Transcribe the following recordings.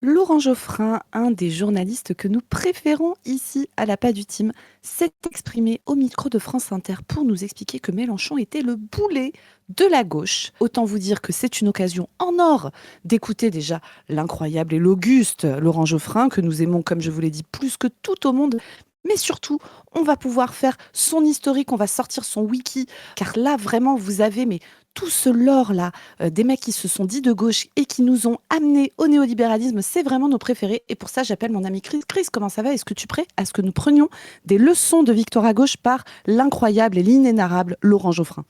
Laurent Geoffrin, un des journalistes que nous préférons ici à la Pas du Team, s'est exprimé au micro de France Inter pour nous expliquer que Mélenchon était le boulet de la gauche. Autant vous dire que c'est une occasion en or d'écouter déjà l'incroyable et l'auguste Laurent Geoffrin, que nous aimons, comme je vous l'ai dit, plus que tout au monde. Mais surtout, on va pouvoir faire son historique, on va sortir son wiki, car là, vraiment, vous avez tout ce lore-là, des mecs qui se sont dits de gauche et qui nous ont amenés au néolibéralisme, c'est vraiment nos préférés. Et pour ça, j'appelle mon ami Chris. Chris, comment ça va? Est-ce que tu es prêt à ce que nous prenions des leçons de victoire à gauche par l'incroyable et l'inénarrable Laurent Geoffrin?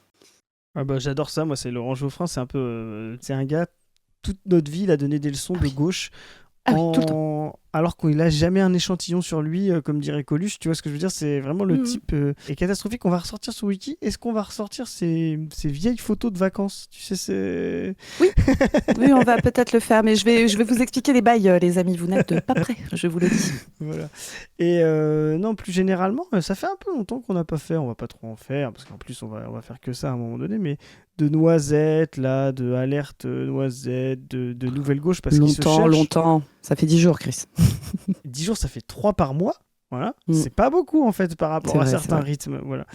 Ah bah, j'adore ça, moi c'est Laurent Geoffrin, c'est un peu, c'est un gars, toute notre vie il a donné des leçons Ah de oui, gauche ah oui, tout le temps. alors qu'il a jamais un échantillon sur lui, comme dirait Coluche, tu vois ce que je veux dire, c'est vraiment le Mhm. type est catastrophique. On va ressortir sur Wiki, est-ce qu'on va ressortir ces vieilles photos de vacances, tu sais, c'est... Oui, oui, on va peut-être le faire, mais je vais vous expliquer les bails, les amis. Vous n'êtes pas prêts, je vous le dis. Voilà. Et non, plus généralement, ça fait un peu longtemps qu'on n'a pas fait, on va pas trop en faire, parce qu'en plus on va faire que ça à un moment donné, mais de noisettes, là, de alerte noisette, de nouvelle gauche, parce qu'ils se Longtemps, cherchent. longtemps. Ça fait 10 jours, Chris. 10 jours, ça fait 3 par mois. Voilà, Mm. c'est pas beaucoup en fait par C'est rapport à vrai, c'est certains vrai. rythmes. Voilà.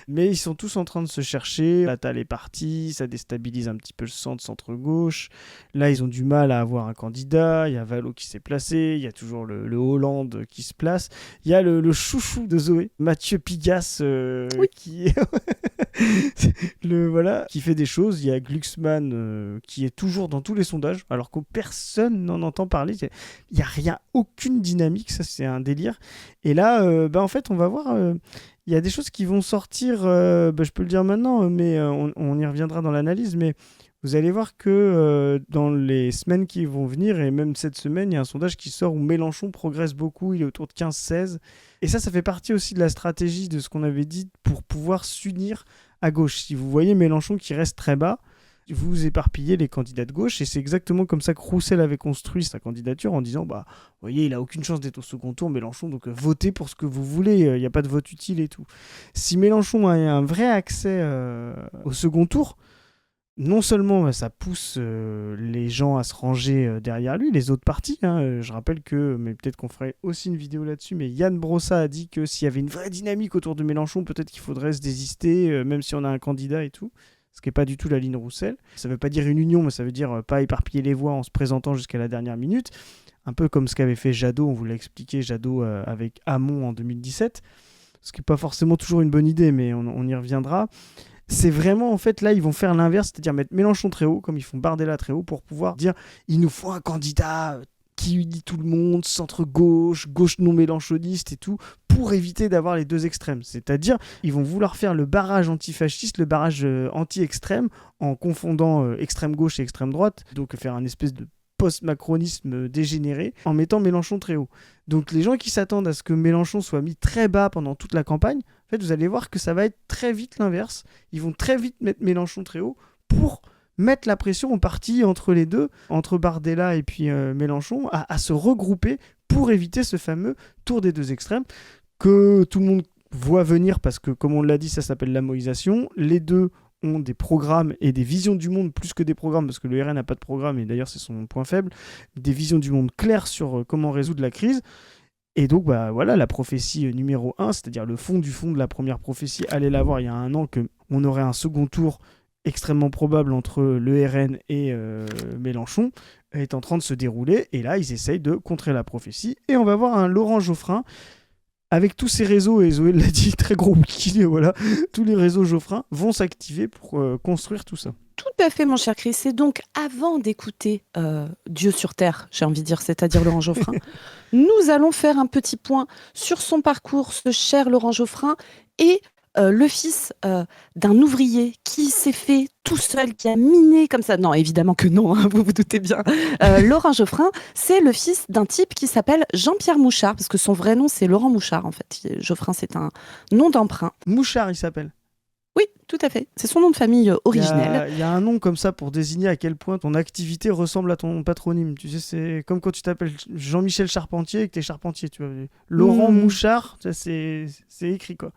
Mais ils sont tous en train de se chercher. L'Atal est parti, ça déstabilise un petit peu le centre-gauche. Là, ils ont du mal à avoir un candidat. Il y a Valo qui s'est placé. Il y a toujours le Hollande qui se place. Il y a le chouchou de Zoé, Mathieu Pigasse, Oui. qui est voilà, qui fait des choses. Il y a Glucksmann qui est toujours dans tous les sondages, alors que personne n'en entend parler. Il n'y a rien, aucune dynamique. Ça, c'est un délire. Et là, en fait, on va voir. Il y a des choses qui vont sortir, je peux le dire maintenant, mais on y reviendra dans l'analyse, mais vous allez voir que dans les semaines qui vont venir, et même cette semaine, il y a un sondage qui sort où Mélenchon progresse beaucoup, il est autour de 15-16. Et ça fait partie aussi de la stratégie de ce qu'on avait dit pour pouvoir s'unir à gauche. Si vous voyez Mélenchon qui reste très bas, vous éparpillez les candidats de gauche, et c'est exactement comme ça que Roussel avait construit sa candidature en disant, bah, vous voyez, il a aucune chance d'être au second tour, Mélenchon, donc votez pour ce que vous voulez, il n'y a pas de vote utile et tout. Si Mélenchon a un vrai accès au second tour, non seulement ça pousse les gens à se ranger derrière lui, les autres partis, hein, je rappelle que, mais peut-être qu'on ferait aussi une vidéo là-dessus, mais Yann Brossa a dit que s'il y avait une vraie dynamique autour de Mélenchon, peut-être qu'il faudrait se désister, même si on a un candidat et tout. Ce qui n'est pas du tout la ligne Roussel. Ça ne veut pas dire une union, mais ça veut dire pas éparpiller les voix en se présentant jusqu'à la dernière minute. Un peu comme ce qu'avait fait Jadot, on vous l'a expliqué, Jadot avec Hamon en 2017. Ce qui n'est pas forcément toujours une bonne idée, mais on y reviendra. C'est vraiment, en fait, là, ils vont faire l'inverse, c'est-à-dire mettre Mélenchon très haut, comme ils font Bardella très haut, pour pouvoir dire il nous faut un candidat qui unit tout le monde, centre-gauche, gauche non mélenchoniste et tout, pour éviter d'avoir les deux extrêmes. C'est-à-dire, ils vont vouloir faire le barrage antifasciste, le barrage anti-extrême, en confondant extrême gauche et extrême droite, donc faire un espèce de post-macronisme dégénéré, en mettant Mélenchon très haut. Donc les gens qui s'attendent à ce que Mélenchon soit mis très bas pendant toute la campagne, en fait, vous allez voir que ça va être très vite l'inverse. Ils vont très vite mettre Mélenchon très haut pour mettre la pression au parti entre les deux, entre Bardella et puis Mélenchon, à se regrouper pour éviter ce fameux tour des deux extrêmes que tout le monde voit venir parce que, comme on l'a dit, ça s'appelle la moïsation. Les deux ont des programmes et des visions du monde plus que des programmes, parce que le RN n'a pas de programme, et d'ailleurs c'est son point faible, des visions du monde claires sur comment résoudre la crise. Et donc, bah, voilà, la prophétie numéro 1, c'est-à-dire le fond du fond de la première prophétie, allez la voir il y a un an, qu'on aurait un second tour extrêmement probable entre le RN et Mélenchon, est en train de se dérouler. Et là, ils essayent de contrer la prophétie. Et on va voir un Laurent Geoffrin avec tous ces réseaux, et Zoé l'a dit, très gros wiki, voilà, tous les réseaux Geoffrin vont s'activer pour construire tout ça. Tout à fait, mon cher Chris. Et donc, avant d'écouter Dieu sur Terre, j'ai envie de dire, c'est-à-dire Laurent Geoffrin, nous allons faire un petit point sur son parcours, ce cher Laurent Geoffrin, et le fils d'un ouvrier qui s'est fait tout seul, qui a miné comme ça. Non, évidemment que non, hein, vous vous doutez bien. Laurent Geoffrin, c'est le fils d'un type qui s'appelle Jean-Pierre Mouchard, parce que son vrai nom, c'est Laurent Mouchard, en fait. Geoffrin, c'est un nom d'emprunt. Mouchard, il s'appelle. Oui, tout à fait. C'est son nom de famille originel. Il y a un nom comme ça pour désigner à quel point ton activité ressemble à ton patronyme. Tu sais, c'est comme quand tu t'appelles Jean-Michel Charpentier et que t'es charpentier. Tu vois. Laurent Hmm. Mouchard, c'est écrit quoi.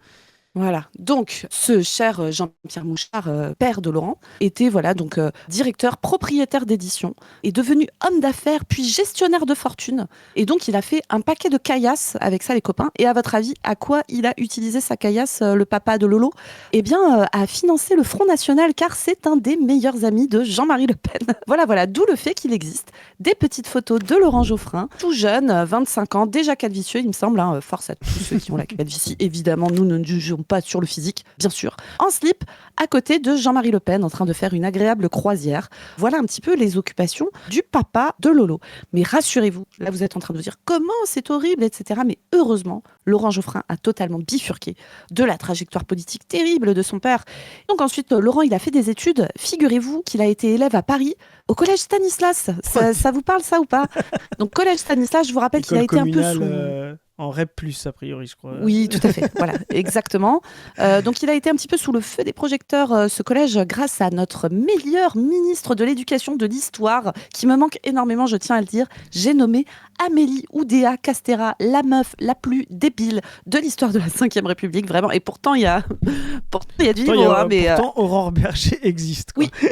Voilà. Donc, ce cher Jean-Pierre Mouchard, père de Laurent, était voilà donc directeur, propriétaire d'édition, est devenu homme d'affaires puis gestionnaire de fortune. Et donc, il a fait un paquet de caillasses avec ça, les copains. Et à votre avis, à quoi il a utilisé sa caillasse, le papa de Lolo? Eh bien, à financer le Front National, car c'est un des meilleurs amis de Jean-Marie Le Pen. Voilà, d'où le fait qu'il existe des petites photos de Laurent Geoffrin, tout jeune, 25 ans, déjà calvicieux, il me semble. Force à tous ceux qui ont la calvitie. Évidemment, nous ne jugeons pas sur le physique, bien sûr. En slip, à côté de Jean-Marie Le Pen, en train de faire une agréable croisière. Voilà un petit peu les occupations du papa de Lolo. Mais rassurez-vous, là vous êtes en train de vous dire comment c'est horrible, etc. Mais heureusement, Laurent Geoffrin a totalement bifurqué de la trajectoire politique terrible de son père. Donc ensuite, Laurent, il a fait des études. Figurez-vous qu'il a été élève à Paris, au collège Stanislas. Ça vous parle ça ou pas? Donc collège Stanislas, je vous rappelle qu'il a été un peu sous... En REP+, a priori, je crois. Oui, tout à fait. Voilà, exactement. Donc, il a été un petit peu sous le feu des projecteurs, ce collège, grâce à notre meilleur ministre de l'Éducation de l'Histoire, qui me manque énormément, je tiens à le dire. J'ai nommé Amélie Oudéa Castéra, la meuf la plus débile de l'histoire de la Ve République, vraiment. Et pourtant, il y a du niveau. Pourtant, Aurore Berger existe. Quoi. Oui,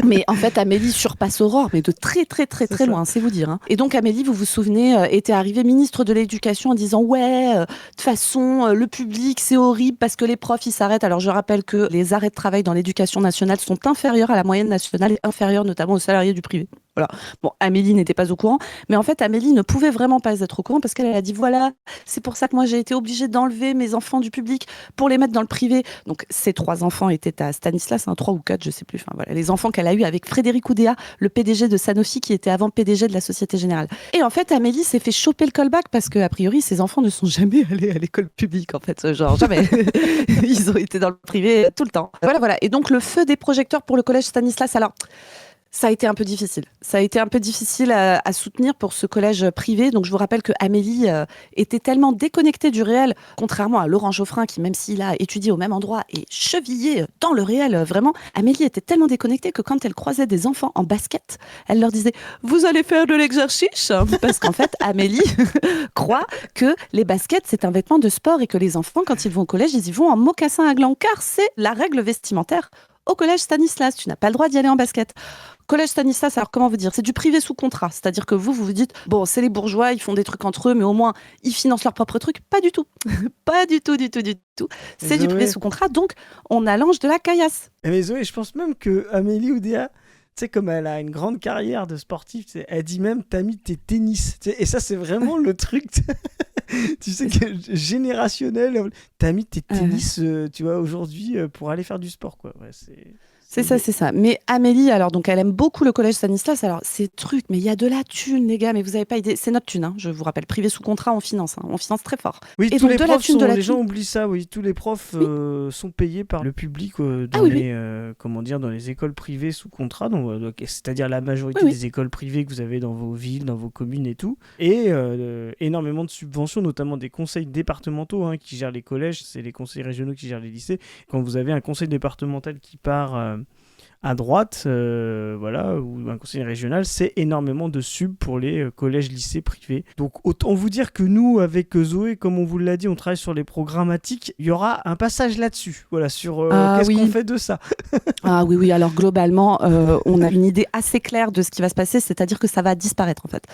mais en fait, Amélie surpasse Aurore, mais de très, très, très, très loin, c'est vous dire. Et donc, Amélie, vous vous souvenez, était arrivée ministre de l'Éducation en disant « Ouais, de toute façon, le public, c'est horrible parce que les profs, ils s'arrêtent. » Alors, je rappelle que les arrêts de travail dans l'éducation nationale sont inférieurs à la moyenne nationale et inférieurs notamment aux salariés du privé. Voilà. Bon, Amélie n'était pas au courant, mais en fait, Amélie ne pouvait vraiment pas être au courant parce qu'elle a dit voilà, c'est pour ça que moi j'ai été obligée d'enlever mes enfants du public pour les mettre dans le privé. Donc, ces 3 enfants étaient à Stanislas, 3 ou 4, je sais plus. Enfin, voilà, les enfants qu'elle a eus avec Frédéric Oudéa, le PDG de Sanofi, qui était avant PDG de la Société Générale. Et en fait, Amélie s'est fait choper le callback parce que, a priori, ses enfants ne sont jamais allés à l'école publique, en fait. Genre, jamais. Ils ont été dans le privé tout le temps. Voilà. Et donc, le feu des projecteurs pour le collège Stanislas. Alors, ça a été un peu difficile. Ça a été un peu difficile à soutenir pour ce collège privé. Donc, je vous rappelle que Amélie était tellement déconnectée du réel, contrairement à Laurent Geoffrin, qui, même s'il a étudié au même endroit, est chevillé dans le réel, vraiment. Amélie était tellement déconnectée que quand elle croisait des enfants en basket, elle leur disait « Vous allez faire de l'exercice ?» Parce qu'en fait, Amélie croit que les baskets, c'est un vêtement de sport et que les enfants, quand ils vont au collège, ils y vont en mocassin à gland, car c'est la règle vestimentaire au collège Stanislas. Tu n'as pas le droit d'y aller en basket. Collège Stanislas, alors comment vous dire? C'est du privé sous contrat. C'est-à-dire que vous vous dites, bon, c'est les bourgeois, ils font des trucs entre eux, mais au moins, ils financent leurs propres trucs. Pas du tout. Pas du tout. C'est du privé sous contrat, donc on allonge de la caillasse. Mais Zoé, je pense même que Amélie Oudéa, tu sais, comme elle a une grande carrière de sportive, elle dit même, t'as mis tes tennis. Et ça, c'est vraiment le truc, tu sais, générationnel. T'as mis tes tennis, tu vois, aujourd'hui, pour aller faire du sport, quoi. Ouais, c'est ça. Mais Amélie, alors, donc, elle aime beaucoup le collège Stanislas. Alors, ces trucs, mais il y a de la thune, les gars, mais vous n'avez pas idée. C'est notre thune, hein, je vous rappelle. Privé sous contrat, on finance. On finance très fort. Oui, et tous donc, les profs les gens oublient ça, oui. Tous les profs sont payés par le public dans les écoles privées sous contrat, donc, c'est-à-dire la majorité des écoles privées que vous avez dans vos villes, dans vos communes et tout. Et énormément de subventions, notamment des conseils départementaux qui gèrent les collèges. C'est les conseils régionaux qui gèrent les lycées. Quand vous avez un conseil départemental qui part à droite, ou un conseil régional, c'est énormément de subs pour les collèges, lycées privés. Donc autant vous dire que nous, avec Zoé, comme on vous l'a dit, on travaille sur les programmatiques, il y aura un passage là-dessus, sur qu'on fait de ça. Ah oui, alors globalement, on a une idée assez claire de ce qui va se passer, c'est-à-dire que ça va disparaître en fait.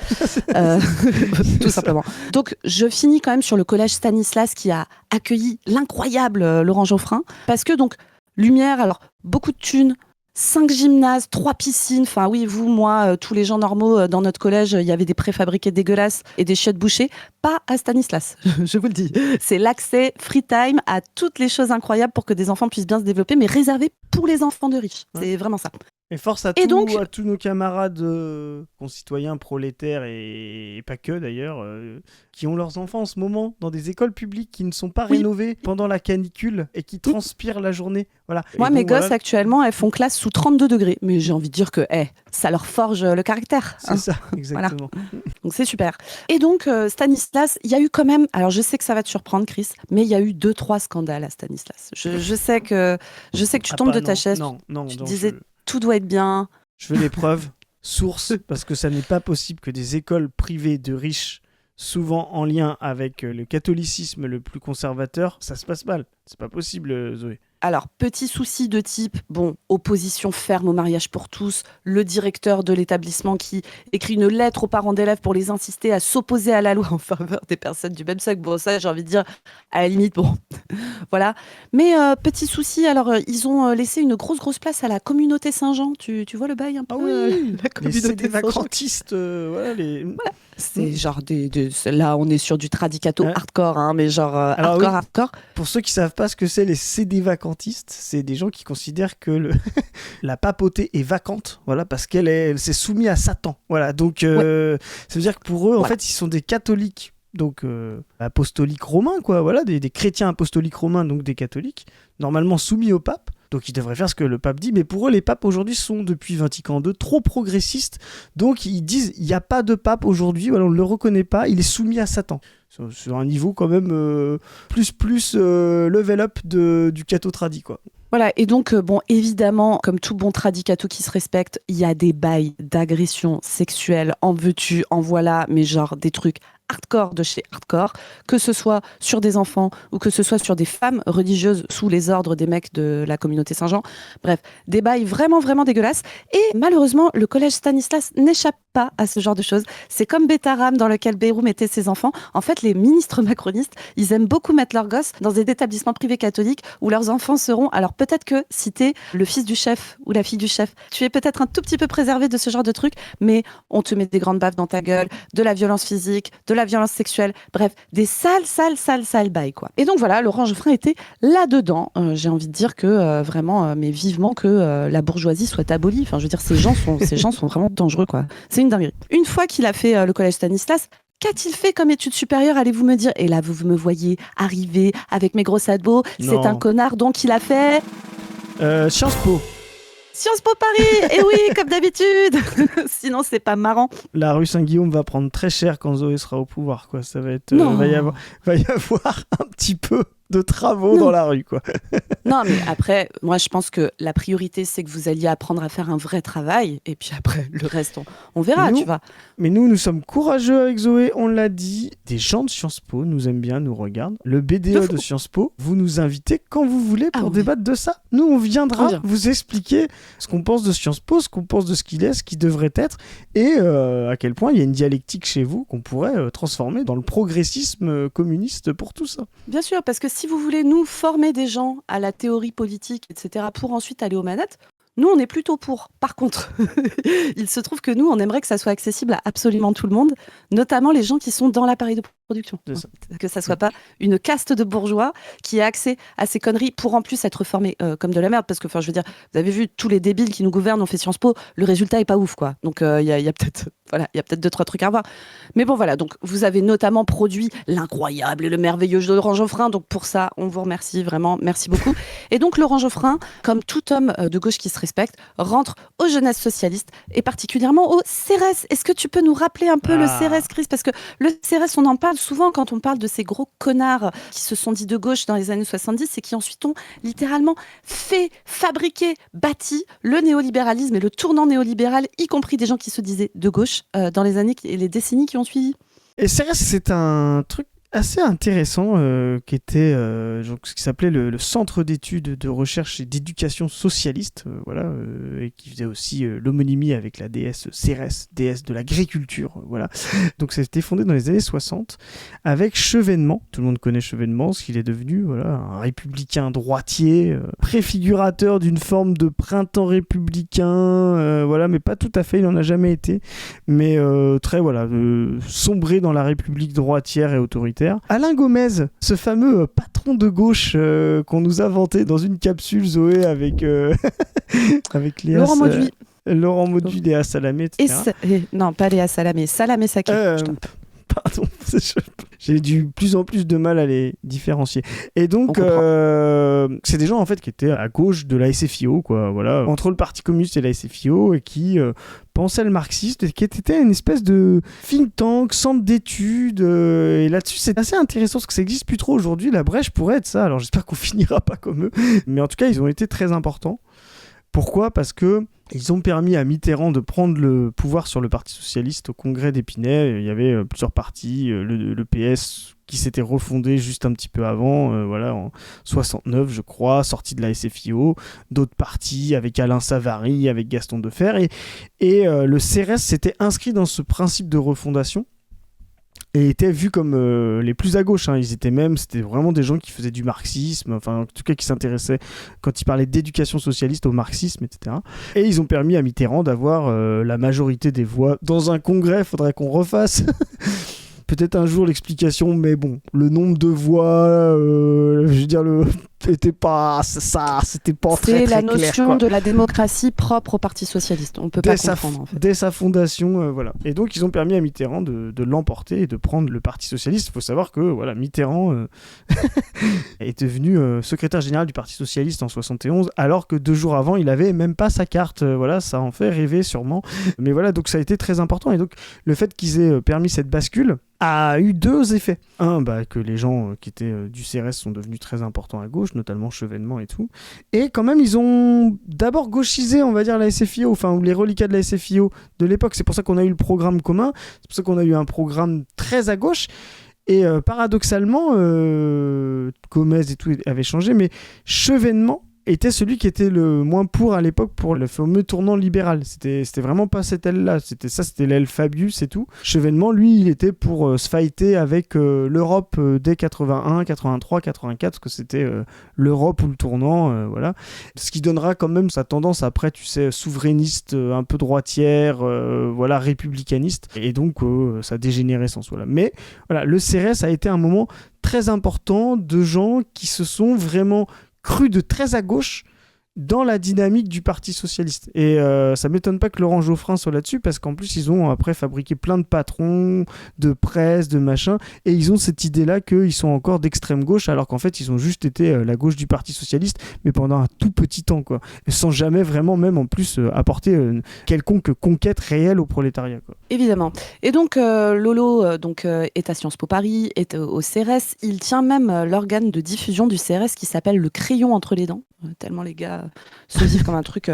Tout simplement. Donc je finis quand même sur le collège Stanislas qui a accueilli l'incroyable Laurent Geoffrin, parce que donc, lumière, alors beaucoup de thunes, 5 gymnases, 3 piscines. Enfin oui, vous, moi, tous les gens normaux dans notre collège, il y avait des préfabriqués dégueulasses et des chiottes bouchées. Pas à Stanislas, je vous le dis. C'est l'accès free time à toutes les choses incroyables pour que des enfants puissent bien se développer, mais réservé pour les enfants de riches. C'est vraiment ça. Et force à tous nos camarades concitoyens prolétaires et pas que d'ailleurs, qui ont leurs enfants en ce moment dans des écoles publiques qui ne sont pas rénovées pendant la canicule et qui transpirent la journée. Voilà. Moi, mes gosses actuellement, elles font classe sous 32 degrés. Mais j'ai envie de dire que ça leur forge le caractère. C'est ça, exactement. Voilà. Donc c'est super. Et donc, Stanislas, il y a eu quand même, alors je sais que ça va te surprendre, Chris, mais il y a eu 2-3 scandales à Stanislas. Je sais que tu tombes de ta chaise. Tu te disais... Tout doit être bien. Je veux les preuves. Source, parce que ça n'est pas possible que des écoles privées de riches, souvent en lien avec le catholicisme le plus conservateur, ça se passe mal. C'est pas possible, Zoé. Alors, petit souci de type, bon, opposition ferme au mariage pour tous, le directeur de l'établissement qui écrit une lettre aux parents d'élèves pour les inciter à s'opposer à la loi en faveur des personnes du même sexe. Bon, ça, j'ai envie de dire, à la limite, bon, voilà. Mais petit souci, alors, ils ont laissé une grosse place à la communauté Saint-Jean. Tu vois le bail un peu Ah oui, la les communauté Saint-Jean. vacantistes, voilà, les... C'est genre là, on est sur du tradicato Ouais. hardcore, hein, mais genre Alors hardcore. Pour ceux qui savent pas ce que c'est les CD vacantistes, c'est des gens qui considèrent que la papauté est vacante, voilà, parce elle s'est soumise à Satan. Voilà, donc ça veut dire que pour eux, en fait, ils sont des catholiques, donc apostoliques romains, quoi, voilà, des chrétiens apostoliques romains, donc des catholiques, normalement soumis au pape. Donc ils devraient faire ce que le pape dit, mais pour eux, les papes aujourd'hui sont, depuis Vatican II, trop progressistes. Donc ils disent, il n'y a pas de pape aujourd'hui, voilà, on ne le reconnaît pas, il est soumis à Satan. Sur un niveau quand même plus level up du catho tradi, quoi. Voilà, et donc, bon, évidemment, comme tout bon tradicato qui se respecte, il y a des bails d'agression sexuelle, en veux-tu, en voilà, mais genre des trucs hardcore de chez hardcore, que ce soit sur des enfants ou que ce soit sur des femmes religieuses sous les ordres des mecs de la communauté Saint-Jean. Bref, des bails vraiment dégueulasses. Et malheureusement, le collège Stanislas n'échappe pas à ce genre de choses. C'est comme Betaram dans lequel Bayrou mettait ses enfants. En fait, les ministres macronistes, ils aiment beaucoup mettre leurs gosses dans des établissements privés catholiques où leurs enfants seront... Alors peut-être que si t'es le fils du chef ou la fille du chef, tu es peut-être un tout petit peu préservé de ce genre de trucs, mais on te met des grandes baffes dans ta gueule, de la violence physique, de la violence sexuelle, bref, des sales bails, quoi. Et donc voilà, Laurent Geoffrin était là-dedans. J'ai envie de dire que vraiment, mais vivement que la bourgeoisie soit abolie. Enfin, je veux dire, ces gens sont vraiment dangereux, quoi. C'est une dinguerie. Une fois qu'il a fait le collège Stanislas, qu'a-t-il fait comme études supérieures, allez-vous me dire? Et là, vous me voyez arriver avec mes gros sabots. C'est un connard, donc il a fait... Sciences Po. Sciences Po Paris. Et oui, comme d'habitude. Sinon, c'est pas marrant. La rue Saint-Guillaume va prendre très cher quand Zoé sera au pouvoir, quoi. Ça va être... va y avoir un petit peu de travaux dans la rue, quoi. Non, mais après, moi, je pense que la priorité, c'est que vous alliez apprendre à faire un vrai travail. Et puis après, le reste, on verra, tu vois. Mais nous sommes courageux avec Zoé, on l'a dit. Des gens de Sciences Po nous aiment bien, nous regardent. Le BDE de Sciences Po, vous nous invitez quand vous voulez pour débattre de ça. Nous, on viendra vous expliquer ce qu'on pense de Sciences Po, ce qu'on pense de ce qu'il est, ce qui devrait être, et à quel point il y a une dialectique chez vous qu'on pourrait transformer dans le progressisme communiste pour tout ça. Bien sûr, parce que si vous voulez nous former des gens à la théorie politique, etc., pour ensuite aller aux manettes, nous, on est plutôt pour. Par contre, il se trouve que nous, on aimerait que ça soit accessible à absolument tout le monde, notamment les gens qui sont dans l'appareil de production. Que ça soit pas une caste de bourgeois qui a accès à ces conneries pour en plus être formés comme de la merde. Parce que, enfin, je veux dire, vous avez vu, tous les débiles qui nous gouvernent ont fait Sciences Po, le résultat est pas ouf, quoi. Donc, il y a peut-être... Voilà, il y a peut-être 2-3 trucs à voir. Mais bon, voilà, donc vous avez notamment produit l'incroyable et le merveilleux jeu de Laurent Geoffrin. Donc pour ça, on vous remercie vraiment, merci beaucoup. Et donc Laurent Geoffrin, comme tout homme de gauche qui se respecte, rentre aux jeunesses socialistes et particulièrement au CRS. Est-ce que tu peux nous rappeler un peu le CRS, Chris? Parce que le CRS, on en parle souvent quand on parle de ces gros connards qui se sont dit de gauche dans les années 70 et qui ensuite ont littéralement fabriqué, bâti le néolibéralisme et le tournant néolibéral, y compris des gens qui se disaient de gauche dans les années et les décennies qui ont suivi. Et CRS, c'est un truc assez intéressant qui était ce qui s'appelait le Centre d'études de recherche et d'éducation socialiste, et qui faisait aussi l'homonymie avec la déesse Cérès, déesse de l'agriculture, voilà. Donc ça a été fondé dans les années 60 avec Chevènement. Tout le monde connaît Chevènement, ce qu'il est devenu, voilà, un républicain droitier, préfigurateur d'une forme de printemps républicain, voilà, mais pas tout à fait, il n'en a jamais été, mais très sombré dans la République droitière et autoritaire. Alain Gomez, ce fameux patron de gauche qu'on nous a vanté dans une capsule, Zoé, avec Léa Laurent Mauduit. Laurent Mauduit, Léa Salamé, etc. Non, pas Léa Salamé, Salamé Saki. Pardon, j'ai du plus en plus de mal à les différencier. Et donc, c'est des gens en fait qui étaient à gauche de la SFIO, quoi, voilà, entre le Parti communiste et la SFIO, et qui pensaient le marxiste, et qui était une espèce de think tank, centre d'études. Et là-dessus, c'est assez intéressant parce que ça n'existe plus trop aujourd'hui. La Brèche pourrait être ça. Alors, j'espère qu'on finira pas comme eux, mais en tout cas, ils ont été très importants Pourquoi ? Parce que ils ont permis à Mitterrand de prendre le pouvoir sur le Parti socialiste au congrès d'Épinay. Il y avait plusieurs partis, le PS qui s'était refondé juste un petit peu avant, voilà, en 69 je crois, sorti de la SFIO, d'autres partis avec Alain Savary, avec Gaston Defferre, et le CRS s'était inscrit dans ce principe de refondation et étaient vus comme les plus à gauche. Hein. C'était vraiment des gens qui faisaient du marxisme, enfin en tout cas qui s'intéressaient, quand ils parlaient d'éducation socialiste, au marxisme, etc. Et ils ont permis à Mitterrand d'avoir la majorité des voix. Dans un congrès, il faudrait qu'on refasse peut-être un jour l'explication, mais bon, le nombre de voix, je veux dire, c'était pas ça, c'était pas très clair. C'est la notion quoi. De la démocratie propre au Parti socialiste. On peut pas comprendre. En fait. Dès sa fondation, voilà. Et donc ils ont permis à Mitterrand de l'emporter et de prendre le Parti socialiste. Il faut savoir que voilà, Mitterrand est devenu secrétaire général du Parti socialiste en 71, alors que 2 jours avant, il avait même pas sa carte. Voilà, ça en fait rêver sûrement. Mais voilà, donc ça a été très important. Et donc le fait qu'ils aient permis cette bascule a eu 2 effets. Un, que les gens qui étaient du CRS sont devenus très importants à gauche, notamment Chevènement et tout. Et quand même, ils ont d'abord gauchisé, on va dire, la SFIO, ou les reliquats de la SFIO de l'époque. C'est pour ça qu'on a eu le programme commun, c'est pour ça qu'on a eu un programme très à gauche. Et paradoxalement, Gomez et tout avait changé, mais Chevènement était celui qui était le moins pour à l'époque pour le fameux tournant libéral. C'était vraiment pas cette aile-là. C'était l'aile Fabius et tout. Chevènement, lui, il était pour se fighter avec l'Europe dès 81, 83, 84, parce que c'était l'Europe ou le tournant, voilà. Ce qui donnera quand même sa tendance après, tu sais, souverainiste, un peu droitière, voilà, républicaniste. Et donc, sa dégénérescence, voilà. Mais voilà, le CRS a été un moment très important de gens qui se sont vraiment cru de très à gauche dans la dynamique du Parti socialiste. Et ça m'étonne pas que Laurent Geoffrin soit là-dessus, parce qu'en plus, ils ont après fabriqué plein de patrons, de presse, de machin, et ils ont cette idée-là qu'ils sont encore d'extrême gauche, alors qu'en fait, ils ont juste été la gauche du Parti socialiste, mais pendant un tout petit temps, quoi. Sans jamais vraiment, même en plus, apporter quelconque conquête réelle au prolétariat, quoi. Évidemment. Et donc, Lolo est à Sciences Po Paris, est au CRS. Il tient même l'organe de diffusion du CRS qui s'appelle Le Crayon entre les dents. Tellement les gars se vivent comme un truc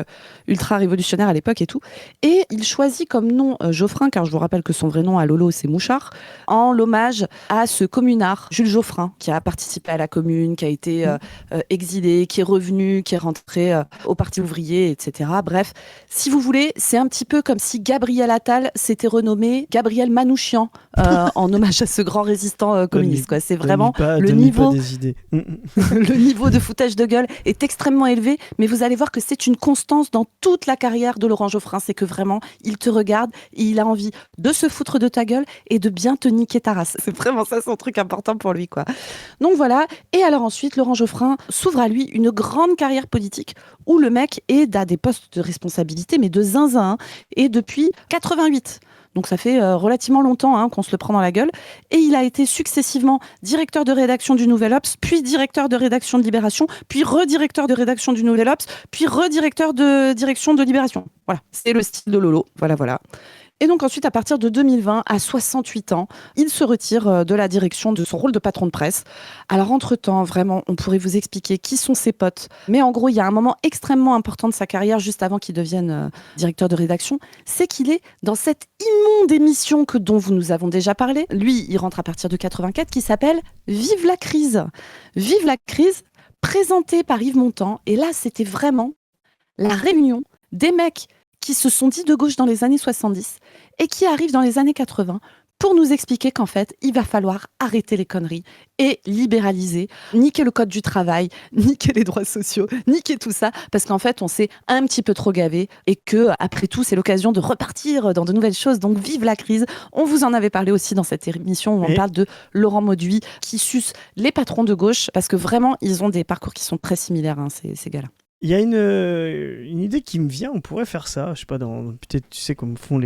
ultra révolutionnaire à l'époque et tout. Et il choisit comme nom Geoffrin, car je vous rappelle que son vrai nom à Lolo, c'est Mouchard, en l'hommage à ce communard, Jules Geoffrin, qui a participé à la Commune, qui a été exilé, qui est revenu, qui est rentré au Parti ouvrier, etc. Bref, si vous voulez, c'est un petit peu comme si Gabriel Attal s'était renommé Gabriel Manouchian en hommage à ce grand résistant communiste. Quoi. C'est vraiment le niveau. Des idées. Le niveau de foutage de gueule est extrêmement élevé, mais vous allez voir que c'est une constance dans toute la carrière de Laurent Geoffrin. C'est que vraiment, il te regarde et il a envie de se foutre de ta gueule et de bien te niquer ta race. C'est vraiment ça son truc important pour lui, quoi. Donc voilà. Et alors ensuite, Laurent Geoffrin s'ouvre à lui une grande carrière politique où le mec est à des postes de responsabilité, mais de zinzin, et depuis 88. Donc ça fait relativement longtemps qu'on se le prend dans la gueule. Et il a été successivement directeur de rédaction du Nouvel Obs, puis directeur de rédaction de Libération, puis redirecteur de rédaction du Nouvel Obs, puis redirecteur de direction de Libération. Voilà, c'est le style de Lolo. Voilà. Et donc ensuite, à partir de 2020, à 68 ans, il se retire de la direction de son rôle de patron de presse. Alors entre-temps, vraiment, on pourrait vous expliquer qui sont ses potes. Mais en gros, il y a un moment extrêmement important de sa carrière, juste avant qu'il devienne directeur de rédaction, c'est qu'il est dans cette immonde émission dont nous avons déjà parlé. Lui, il rentre à partir de 84, qui s'appelle « Vive la crise ». « Vive la crise », présenté par Yves Montand. Et là, c'était vraiment la réunion des mecs qui se sont dit de gauche dans les années 70 et qui arrivent dans les années 80 pour nous expliquer qu'en fait, il va falloir arrêter les conneries et libéraliser, niquer le code du travail, niquer les droits sociaux, niquer tout ça, parce qu'en fait, on s'est un petit peu trop gavé et que, après tout, c'est l'occasion de repartir dans de nouvelles choses. Donc, vive la crise. On vous en avait parlé aussi dans cette émission où on parle de Laurent Mauduit qui suce les patrons de gauche, parce que vraiment, ils ont des parcours qui sont très similaires, ces gars-là. Il y a une idée qui me vient, on pourrait faire ça, je sais pas, peut-être tu sais comme font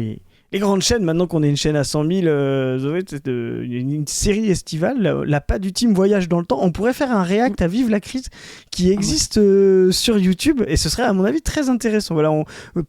Les grandes chaînes, maintenant qu'on est une chaîne à 100 000, Zoé, c'est une série estivale, la pas du team voyage dans le temps. On pourrait faire un react à Vive la crise qui existe sur YouTube et ce serait à mon avis très intéressant. Voilà,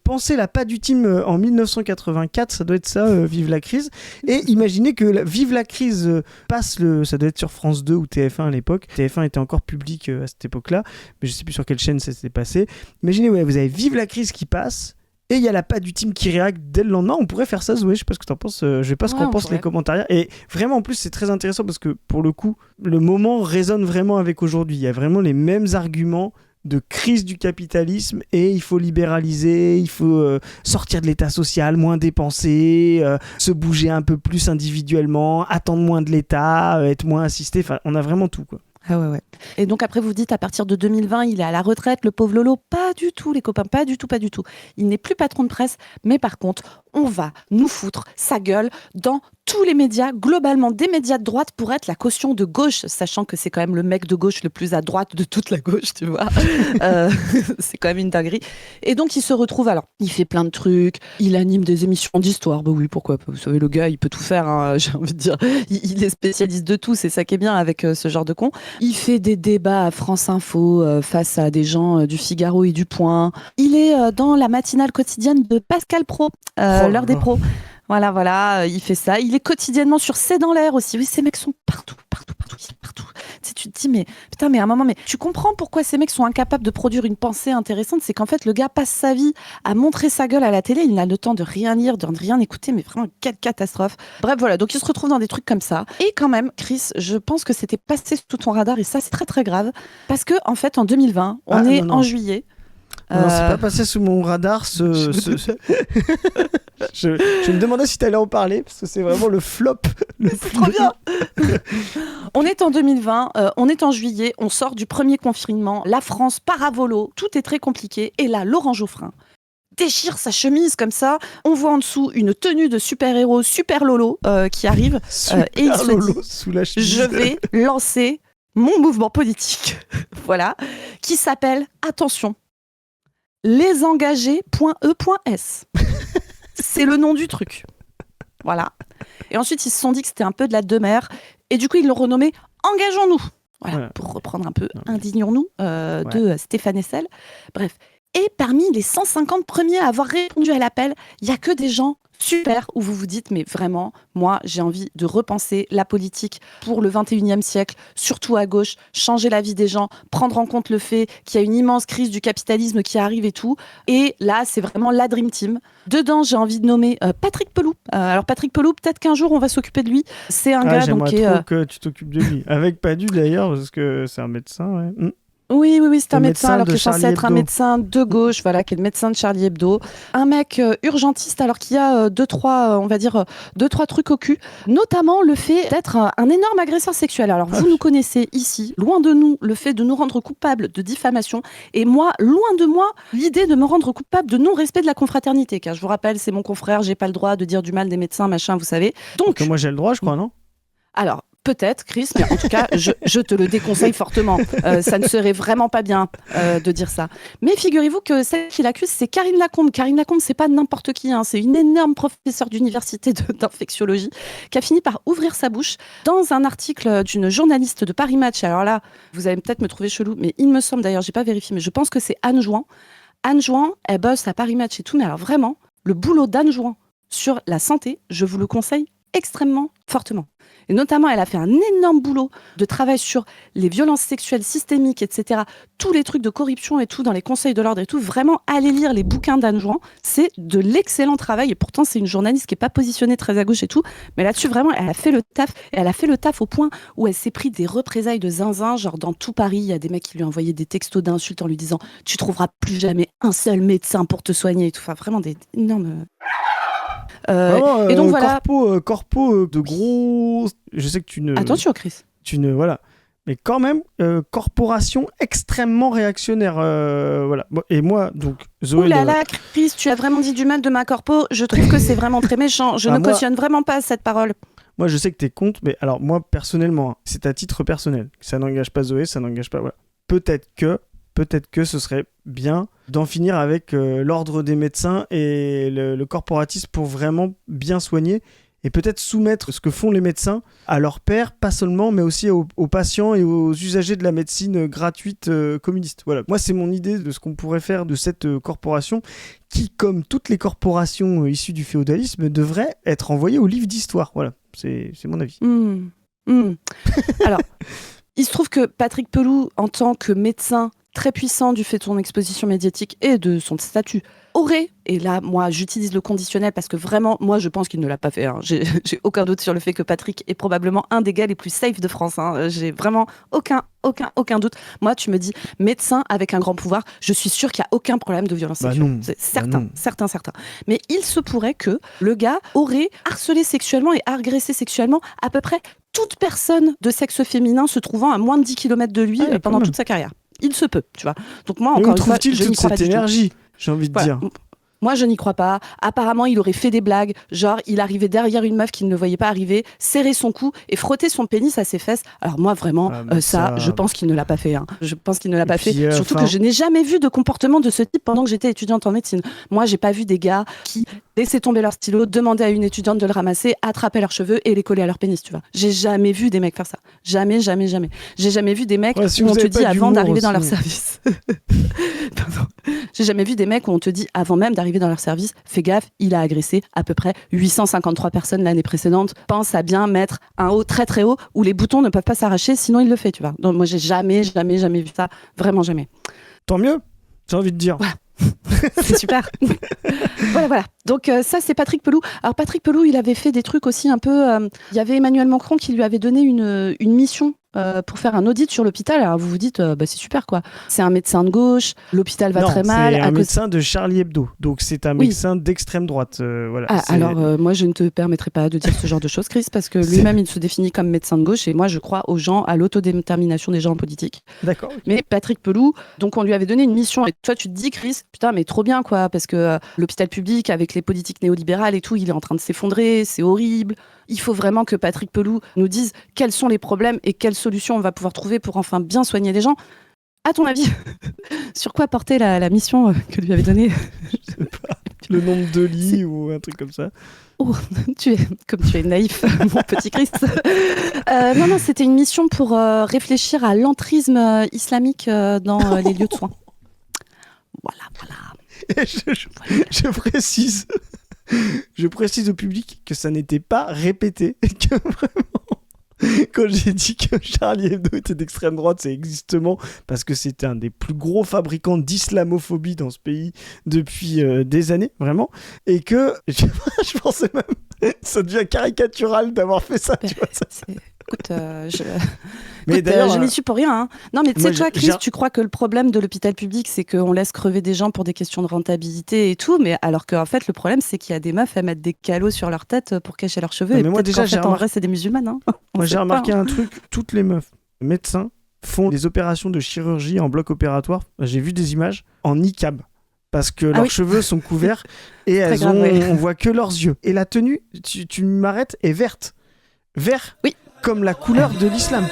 pensez la pas du team en 1984, ça doit être ça, Vive la crise. Et imaginez que Vive la crise ça doit être sur France 2 ou TF1 à l'époque. TF1 était encore public à cette époque-là, mais je sais plus sur quelle chaîne ça s'est passé. Imaginez, vous avez Vive la crise qui passe. Et il y a la pas du team qui réacte dès le lendemain. On pourrait faire ça, Zoé. Je sais pas ce que t'en penses. Je sais pas ce qu'en pensent les commentaires. Et vraiment, en plus, c'est très intéressant parce que pour le coup, le moment résonne vraiment avec aujourd'hui. Il y a vraiment les mêmes arguments de crise du capitalisme et il faut libéraliser, il faut sortir de l'état social, moins dépenser, se bouger un peu plus individuellement, attendre moins de l'état, être moins assisté. Enfin, on a vraiment tout, quoi. Ah ouais. Et donc après vous dites à partir de 2020 il est à la retraite, le pauvre Lolo. Pas du tout les copains, pas du tout. Il n'est plus patron de presse, mais par contre on va nous foutre sa gueule dans tous les médias, globalement des médias de droite pour être la caution de gauche, sachant que c'est quand même le mec de gauche le plus à droite de toute la gauche, tu vois. C'est quand même une dinguerie. Et donc il se retrouve, alors il fait plein de trucs, il anime des émissions d'histoire, bah oui pourquoi pas, vous savez le gars il peut tout faire, hein, j'ai envie de dire, il est spécialiste de tout, c'est ça qui est bien avec ce genre de con. Il fait des débats à France Info face à des gens du Figaro et du Point. Il est dans la matinale quotidienne de Pascal Pro, l'heure des pros. Voilà, il fait ça. Il est quotidiennement sur C'est dans l'air aussi. Oui, ces mecs sont partout. Tu sais, tu te dis, mais putain, mais à un moment, mais tu comprends pourquoi ces mecs sont incapables de produire une pensée intéressante. C'est qu'en fait, le gars passe sa vie à montrer sa gueule à la télé. Il n'a le temps de rien lire, de rien écouter, mais vraiment, quelle catastrophe. Bref, voilà. Donc, il se retrouve dans des trucs comme ça. Et quand même, Chris, je pense que c'était passé sous ton radar et ça, c'est très, très grave. Parce que, en fait, en 2020, on est en juillet. Non, c'est pas passé sous mon radar. Je me demandais si t'allais en parler parce que c'est vraiment le flop. C'est trop bien. On est en 2020, on est en juillet, on sort du premier confinement, la France part à volo, tout est très compliqué. Et là, Laurent Geoffrin déchire sa chemise comme ça. On voit en dessous une tenue de super-héros, Super Lolo, qui arrive. Et il se dit, sous la chemise. Je vais lancer mon mouvement politique, voilà, qui s'appelle, attention, lesengagés.e.s. C'est le nom du truc. Voilà. Et ensuite, ils se sont dit que c'était un peu de la demeure. Et du coup, ils l'ont renommé Engageons-nous. Voilà, pour reprendre un peu Indignons-nous de Stéphane Hessel. Bref. Et parmi les 150 premiers à avoir répondu à l'appel, il n'y a que des gens super où vous vous dites, mais vraiment, moi, j'ai envie de repenser la politique pour le 21e siècle, surtout à gauche, changer la vie des gens, prendre en compte le fait qu'il y a une immense crise du capitalisme qui arrive et tout. Et là, c'est vraiment la Dream Team. Dedans, j'ai envie de nommer Patrick Pelloux. Alors, Patrick Pelloux, peut-être qu'un jour, on va s'occuper de lui. C'est un gars donc, qui trop que tu t'occupes de lui. Avec Padu, d'ailleurs, parce que c'est un médecin, ouais. Oui, c'est un médecin, alors de qu'il est censé être un médecin de gauche, voilà, qui est le médecin de Charlie Hebdo. Un mec urgentiste, alors qu'il y a deux, trois trucs au cul, notamment le fait d'être un énorme agresseur sexuel. Alors, vous nous connaissez ici, loin de nous, le fait de nous rendre coupables de diffamation, et moi, loin de moi, l'idée de me rendre coupable de non-respect de la confraternité, car je vous rappelle, c'est mon confrère, j'ai pas le droit de dire du mal des médecins, machin, vous savez. Donc, moi, j'ai le droit, je crois, non ? Alors, peut-être, Chris, mais en tout cas, je te le déconseille fortement. Ça ne serait vraiment pas bien de dire ça. Mais figurez-vous que celle qui l'accuse, c'est Karine Lacombe. Karine Lacombe, c'est pas n'importe qui, hein. C'est une énorme professeure d'université d'infectiologie qui a fini par ouvrir sa bouche dans un article d'une journaliste de Paris Match. Alors là, vous allez peut-être me trouver chelou, mais il me semble, d'ailleurs, j'ai pas vérifié, mais je pense que c'est Anne Jouan. Anne Jouan, elle bosse à Paris Match et tout, mais alors vraiment, le boulot d'Anne Jouan sur la santé, je vous le conseille extrêmement fortement. Et notamment, elle a fait un énorme boulot de travail sur les violences sexuelles systémiques, etc. Tous les trucs de corruption et tout, dans les conseils de l'ordre et tout. Vraiment, allez lire les bouquins d'Anne Jouan. C'est de l'excellent travail. Et pourtant, c'est une journaliste qui n'est pas positionnée très à gauche et tout. Mais là-dessus, vraiment, elle a fait le taf. Et elle a fait le taf au point où elle s'est pris des représailles de zinzin. Genre, dans tout Paris, il y a des mecs qui lui envoyaient des textos d'insultes en lui disant « Tu trouveras plus jamais un seul médecin pour te soigner. » et tout. Enfin, vraiment des énormes... Vraiment, et donc voilà. Corpo de gros. Je sais que tu ne. Attention, Chris. Voilà. Mais quand même, corporation extrêmement réactionnaire. Voilà. Et moi, donc, Zoé. Ouh là là, Chris, tu as vraiment dit du mal de ma corpo. Je trouve que c'est vraiment très méchant. Je ne cautionne vraiment pas cette parole. Moi, je sais que t'es contre, mais alors, moi, personnellement, c'est à titre personnel. Ça n'engage pas Zoé, ça n'engage pas. Voilà. Peut-être que peut-être que ce serait bien d'en finir avec l'ordre des médecins et le corporatisme pour vraiment bien soigner et peut-être soumettre ce que font les médecins à leurs pairs, pas seulement, mais aussi aux patients et aux usagers de la médecine gratuite communiste. Voilà. Moi, c'est mon idée de ce qu'on pourrait faire de cette corporation qui, comme toutes les corporations issues du féodalisme, devrait être envoyée au livre d'histoire. Voilà, c'est mon avis. Alors, il se trouve que Patrick Pelloux, en tant que médecin très puissant du fait de son exposition médiatique et de son statut, aurait, et là, moi, j'utilise le conditionnel parce que vraiment, moi, je pense qu'il ne l'a pas fait. Hein. J'ai aucun doute sur le fait que Patrick est probablement un des gars les plus safe de France. Hein. J'ai vraiment aucun doute. Moi, tu me dis médecin avec un grand pouvoir, je suis sûre qu'il n'y a aucun problème de violence sexuelle. Non. C'est certain. Mais il se pourrait que le gars aurait harcelé sexuellement et agressé sexuellement à peu près toute personne de sexe féminin se trouvant à moins de 10 km de lui pendant toute sa carrière. Il se peut, tu vois. Donc moi, encore une fois, je n'y crois pas du tout. Toute cette énergie, j'ai envie de dire. Moi, je n'y crois pas. Apparemment, il aurait fait des blagues. Genre, il arrivait derrière une meuf qu'il ne voyait pas arriver, serrer son cou et frotter son pénis à ses fesses. Alors moi, vraiment, je pense qu'il ne l'a pas fait. Hein. Je pense qu'il ne l'a pas fait. Surtout que je n'ai jamais vu de comportement de ce type pendant que j'étais étudiante en médecine. Moi, j'ai pas vu des gars qui laissaient tomber leur stylo, demandaient à une étudiante de le ramasser, attrapaient leurs cheveux et les coller à leur pénis, tu vois. J'ai jamais vu des mecs faire ça. Jamais. J'ai jamais vu des mecs où on te dit avant d'arriver dans leur service. Pardon. J'ai jamais vu des mecs où on te dit avant même d'arriver dans leur service, fais gaffe, il a agressé à peu près 853 personnes l'année précédente. Pense à bien mettre un haut très très haut où les boutons ne peuvent pas s'arracher, sinon il le fait, tu vois. Donc moi j'ai jamais vu ça, vraiment jamais. Tant mieux, j'ai envie de dire. Voilà. C'est super. Voilà. Donc ça, c'est Patrick Pelloux. Alors Patrick Pelloux, il avait fait des trucs aussi un peu... Il y avait Emmanuel Macron qui lui avait donné une mission pour faire un audit sur l'hôpital. Alors vous vous dites, c'est super quoi. C'est un médecin de gauche, l'hôpital va très mal. C'est un médecin de Charlie Hebdo. Donc c'est un médecin d'extrême droite. Voilà. Alors moi, je ne te permettrai pas de dire ce genre de choses, Chris, parce que lui-même, il se définit comme médecin de gauche et moi, je crois aux gens, à l'autodétermination des gens en politique. D'accord. Mais Patrick Pelloux, donc on lui avait donné une mission et toi, tu te dis, Chris, putain, mais trop bien quoi, parce que l'hôpital public, avec les politiques néolibérales et tout, il est en train de s'effondrer, c'est horrible. Il faut vraiment que Patrick Pelloux nous dise quels sont les problèmes et quelles solutions on va pouvoir trouver pour enfin bien soigner les gens. À ton avis, sur quoi portait la mission que lui avait donnée? Je sais pas. Le nombre de lits ou un truc comme ça. Oh, tu es naïf, mon petit Christ. Non, c'était une mission pour réfléchir à l'entrisme islamique dans les lieux de soins. Voilà. Et je précise au public que ça n'était pas répété et que vraiment, quand j'ai dit que Charlie Hebdo était d'extrême droite, c'est exactement parce que c'était un des plus gros fabricants d'islamophobie dans ce pays depuis des années, vraiment, et que je pensais même ça devient caricatural d'avoir fait ça. Tu vois, ça. Écoute, je n'y suis pour rien. Hein. Non, mais tu sais, toi, Chris, tu crois que le problème de l'hôpital public, c'est qu'on laisse crever des gens pour des questions de rentabilité et tout, mais alors qu'en fait, le problème, c'est qu'il y a des meufs à mettre des calots sur leur tête pour cacher leurs cheveux. Non, et moi, déjà, en vrai, c'est des musulmanes. Hein. Moi, j'ai remarqué un truc. Toutes les meufs médecins font des opérations de chirurgie en bloc opératoire. J'ai vu des images en niqab. Parce que leurs cheveux sont couverts et on voit que leurs yeux. Et la tenue, tu m'arrêtes, est verte. Vert. Oui. Comme la couleur de l'islam.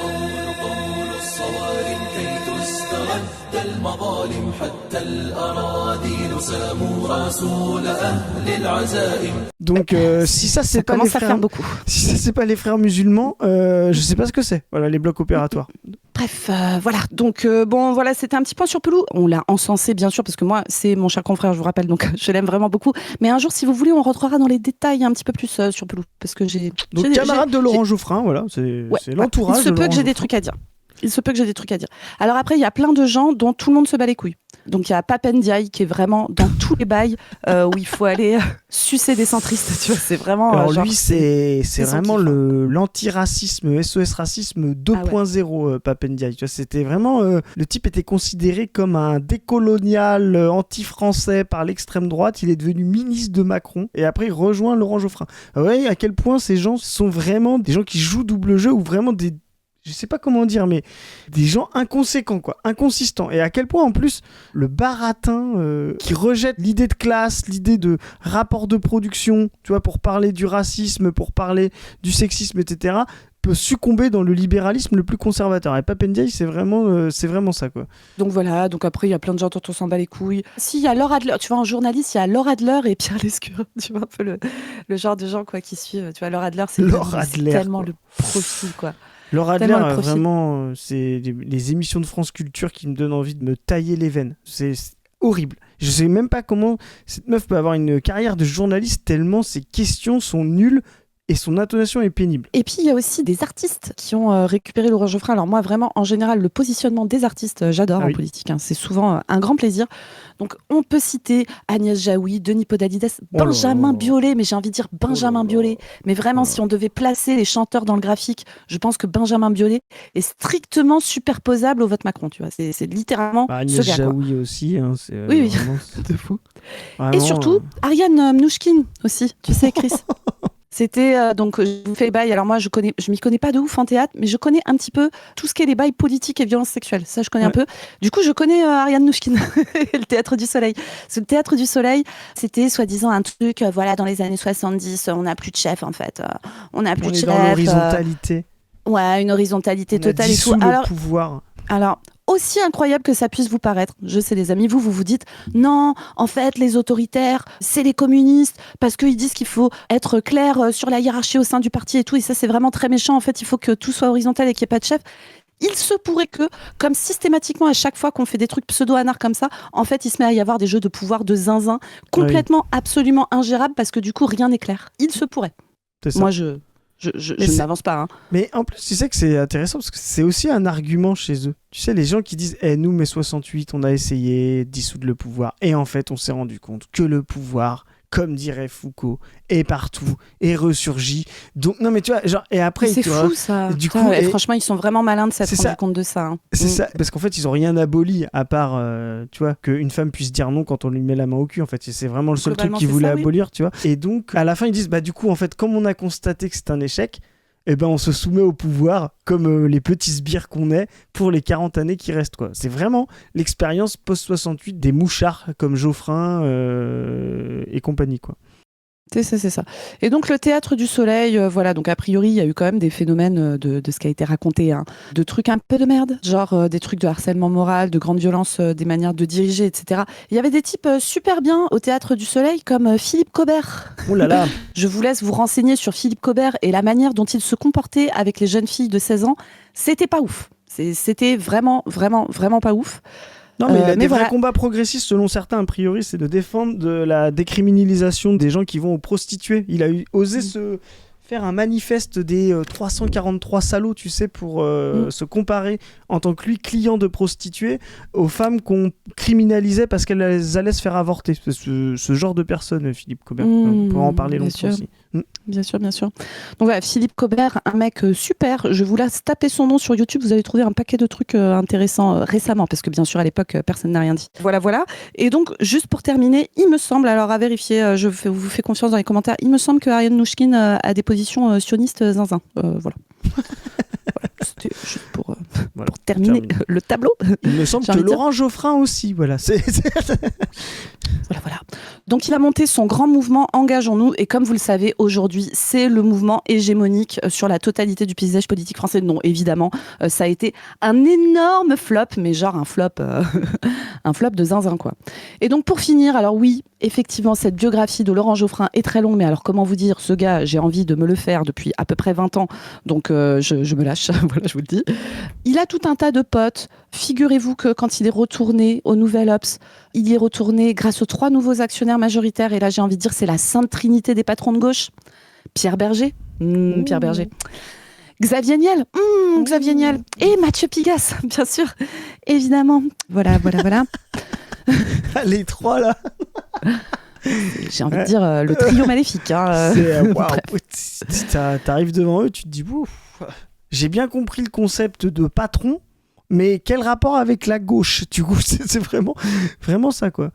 Donc si ça c'est pas les frères, si ça c'est pas les frères musulmans, je sais pas ce que c'est. Voilà, les blocs opératoires. Bref, voilà. Donc voilà, c'était un petit point sur Pelloux. On l'a encensé bien sûr parce que moi c'est mon cher confrère, je vous rappelle, donc je l'aime vraiment beaucoup. Mais un jour, si vous voulez, on rentrera dans les détails un petit peu plus sur Pelloux parce que camarade de Laurent Geoffrin, voilà, c'est l'entourage. Il se peut que j'ai des trucs à dire. Alors après, il y a plein de gens dont tout le monde se bat les couilles. Donc il y a Pape Ndiaye qui est vraiment dans tous les bails où il faut aller sucer des centristes. Tu vois, c'est vraiment. Alors lui, c'est vraiment l'antiracisme, SOS racisme 2.0, Pape Ndiaye. Tu vois, c'était vraiment le type était considéré comme un décolonial anti-français par l'extrême droite. Il est devenu ministre de Macron et après il rejoint Laurent Geoffrin. Vous voyez à quel point ces gens sont vraiment des gens qui jouent double jeu ou vraiment des je sais pas comment dire, mais des gens inconséquents, quoi, inconsistants. Et à quel point, en plus, le baratin qui rejette l'idée de classe, l'idée de rapport de production, tu vois, pour parler du racisme, pour parler du sexisme, etc., peut succomber dans le libéralisme le plus conservateur. Et Pape Ndiaye, c'est vraiment ça, quoi. Donc voilà, donc après, il y a plein de gens dont on s'en bat les couilles. Si, il y a Laure Adler, tu vois, en journaliste, il y a Laure Adler et Pierre Lescure. Tu vois un peu le genre de gens, quoi, qui suivent. Tu vois, Laure Adler, c'est tellement quoi. le profil, quoi. Laure Adler, vraiment, c'est les émissions de France Culture qui me donnent envie de me tailler les veines. C'est horrible. Je sais même pas comment cette meuf peut avoir une carrière de journaliste tellement ses questions sont nulles et son intonation est pénible. Et puis, il y a aussi des artistes qui ont récupéré Laurent Geoffrin. Alors moi, vraiment, en général, le positionnement des artistes, j'adore en politique. Hein. C'est souvent un grand plaisir. Donc, on peut citer Agnès Jaoui, Denis Podalides, Benjamin Biolay, mais j'ai envie de dire Benjamin Biolay. Mais vraiment, si on devait placer les chanteurs dans le graphique, je pense que Benjamin Biolay est strictement superposable au vote Macron. Tu vois, c'est littéralement Agnès ce gars. Jaoui aussi. Hein, oui, vraiment... de fou. Vraiment, et surtout, Ariane Mnouchkine aussi, tu sais, Chris. C'était donc je vous fais les bails. Alors moi je m'y connais pas de ouf en théâtre, mais je connais un petit peu tout ce qui est les bails politiques et violences sexuelles. Ça je connais un peu. Du coup je connais Ariane Mnouchkine et le Théâtre du Soleil. Parce que le Théâtre du Soleil, c'était soi-disant un truc. Voilà, dans les années 70, on n'a plus de chef en fait. On n'a plus de chef. Dans l'horizontalité. Ouais, une horizontalité totale et tout. Le pouvoir. Alors, aussi incroyable que ça puisse vous paraître, je sais les amis, vous dites non, en fait les autoritaires, c'est les communistes, parce qu'ils disent qu'il faut être clair sur la hiérarchie au sein du parti et tout, et ça c'est vraiment très méchant, en fait il faut que tout soit horizontal et qu'il n'y ait pas de chef. Il se pourrait que, comme systématiquement à chaque fois qu'on fait des trucs pseudo-anards comme ça, en fait il se met à y avoir des jeux de pouvoir de zinzin complètement, absolument ingérables, parce que du coup rien n'est clair. Il se pourrait. C'est ça. Moi je n'avance pas. Hein. Mais en plus, tu sais que c'est intéressant parce que c'est aussi un argument chez eux. Tu sais, les gens qui disent nous, mai 68, on a essayé de dissoudre le pouvoir. Et en fait, on s'est rendu compte que le pouvoir, comme dirait Foucault, est partout et ressurgit. Donc, non, mais tu vois, genre, et après. C'est fou ça. Du coup, franchement, ils sont vraiment malins de s'être rendu compte de ça. Hein. C'est ça, parce qu'en fait, ils ont rien aboli à part, tu vois, qu'une femme puisse dire non quand on lui met la main au cul. En fait, c'est vraiment le seul truc qu'ils voulaient abolir, tu vois. Et donc, à la fin, ils disent, bah, du coup, en fait, comme on a constaté que c'est un échec, eh ben, on se soumet au pouvoir comme les petits sbires qu'on est pour les 40 années qui restent, quoi. C'est vraiment l'expérience post-68 des mouchards comme Geoffrin et compagnie, quoi. C'est ça. Et donc le Théâtre du Soleil, voilà, donc a priori il y a eu quand même des phénomènes de ce qui a été raconté, hein, de trucs un peu de merde, genre des trucs de harcèlement moral, de grande violence, des manières de diriger, etc. Il y avait des types super bien au Théâtre du Soleil comme Philippe Cobert. Oh là là. Je vous laisse vous renseigner sur Philippe Cobert et la manière dont il se comportait avec les jeunes filles de 16 ans, c'était pas ouf. C'était vraiment pas ouf. Non, mais il a des vrais combats progressistes, selon certains, a priori, c'est de défendre de la décriminalisation des gens qui vont aux prostituées. Il a osé se faire un manifeste des 343 salauds, tu sais, pour se comparer en tant que lui, client de prostituées, aux femmes qu'on criminalisait parce qu'elles allaient se faire avorter. Ce genre de personne, Philippe Cobert. On pourra en parler longtemps aussi. Bien sûr. Donc voilà, Philippe Cobert, un mec super. Je vous laisse taper son nom sur YouTube. Vous allez trouver un paquet de trucs intéressants récemment, parce que bien sûr, à l'époque, personne n'a rien dit. Voilà. Et donc, juste pour terminer, il me semble, alors à vérifier, je vous fais confiance dans les commentaires, il me semble que Ariane Mnouchkine a des positions sionistes zinzin. Voilà. C'était juste pour terminer le tableau. Il me semble que Laurent Geoffrin aussi, voilà. Voilà. Donc il a monté son grand mouvement Engageons-nous, et comme vous le savez, aujourd'hui, c'est le mouvement hégémonique sur la totalité du paysage politique français. Non, évidemment, ça a été un énorme flop, mais genre un flop de zinzin, quoi. Et donc pour finir, alors oui, effectivement, cette biographie de Laurent Geoffrin est très longue, mais alors comment vous dire, ce gars, j'ai envie de me le faire depuis à peu près 20 ans, donc je me lâche, voilà, je vous le dis. Il a tout un tas de potes. Figurez-vous que quand il est retourné au Nouvel Obs, il y est retourné grâce aux 3 nouveaux actionnaires majoritaires, et là j'ai envie de dire c'est la sainte trinité des patrons de gauche. Pierre Berger, Pierre Berger. Xavier Niel, Xavier Niel. Et Mathieu Pigasse, bien sûr, évidemment. Voilà. Les 3 là. J'ai envie de dire le trio maléfique. Hein. T'arrives devant eux, tu te dis j'ai bien compris le concept de patron, mais quel rapport avec la gauche? Du coup, c'est vraiment ça, quoi.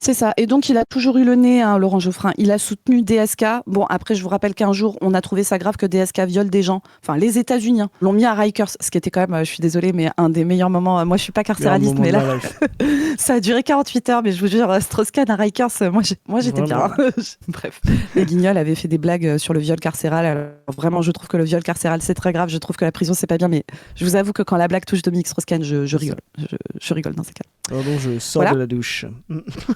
C'est ça. Et donc, il a toujours eu le nez, hein, Laurent Geoffrin. Il a soutenu DSK. Bon, après, je vous rappelle qu'un jour, on a trouvé ça grave que DSK viole des gens. Enfin, les États-Unis l'ont mis à Rikers, ce qui était quand même, je suis désolée, mais un des meilleurs moments. Moi, je suis pas carcéraliste, mais là, ça a duré 48 heures. Mais je vous jure, Strauss-Kahn à Rikers, moi j'étais bien. Bref, les Guignols avaient fait des blagues sur le viol carcéral. Alors, vraiment, je trouve que le viol carcéral, c'est très grave. Je trouve que la prison, c'est pas bien. Mais je vous avoue que quand la blague touche Dominique Strauss-Kahn, je rigole. Je rigole dans ces cas. Pardon, je sors de la douche.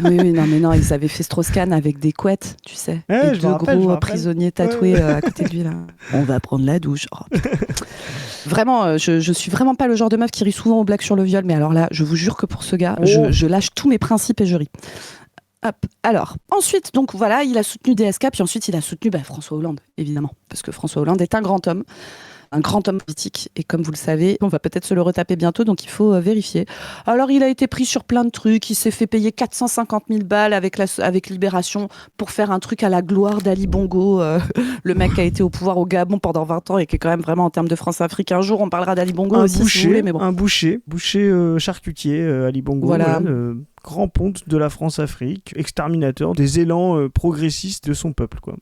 Oui, non, ils avaient fait Strauss-Kahn avec des couettes, tu sais. Ouais, et deux gros prisonniers tatoués à côté de lui, là. On va prendre la douche. Oh, vraiment, je suis vraiment pas le genre de meuf qui rit souvent aux blagues sur le viol, mais alors là, je vous jure que pour ce gars, je lâche tous mes principes et je ris. Hop. Alors, ensuite, donc voilà, il a soutenu DSK, puis ensuite il a soutenu François Hollande, évidemment, parce que François Hollande est un grand homme politique, et comme vous le savez, on va peut-être se le retaper bientôt, donc il faut vérifier. Alors, il a été pris sur plein de trucs, il s'est fait payer 450 000 balles avec Libération pour faire un truc à la gloire d'Ali Bongo, le mec qui a été au pouvoir au Gabon pendant 20 ans et qui est quand même vraiment en termes de France-Afrique. Un jour, on parlera d'Ali Bongo aussi, si vous voulez, mais bon. Un boucher charcutier, Ali Bongo, voilà. Grand ponte de la France-Afrique, exterminateur des élans progressistes de son peuple, quoi.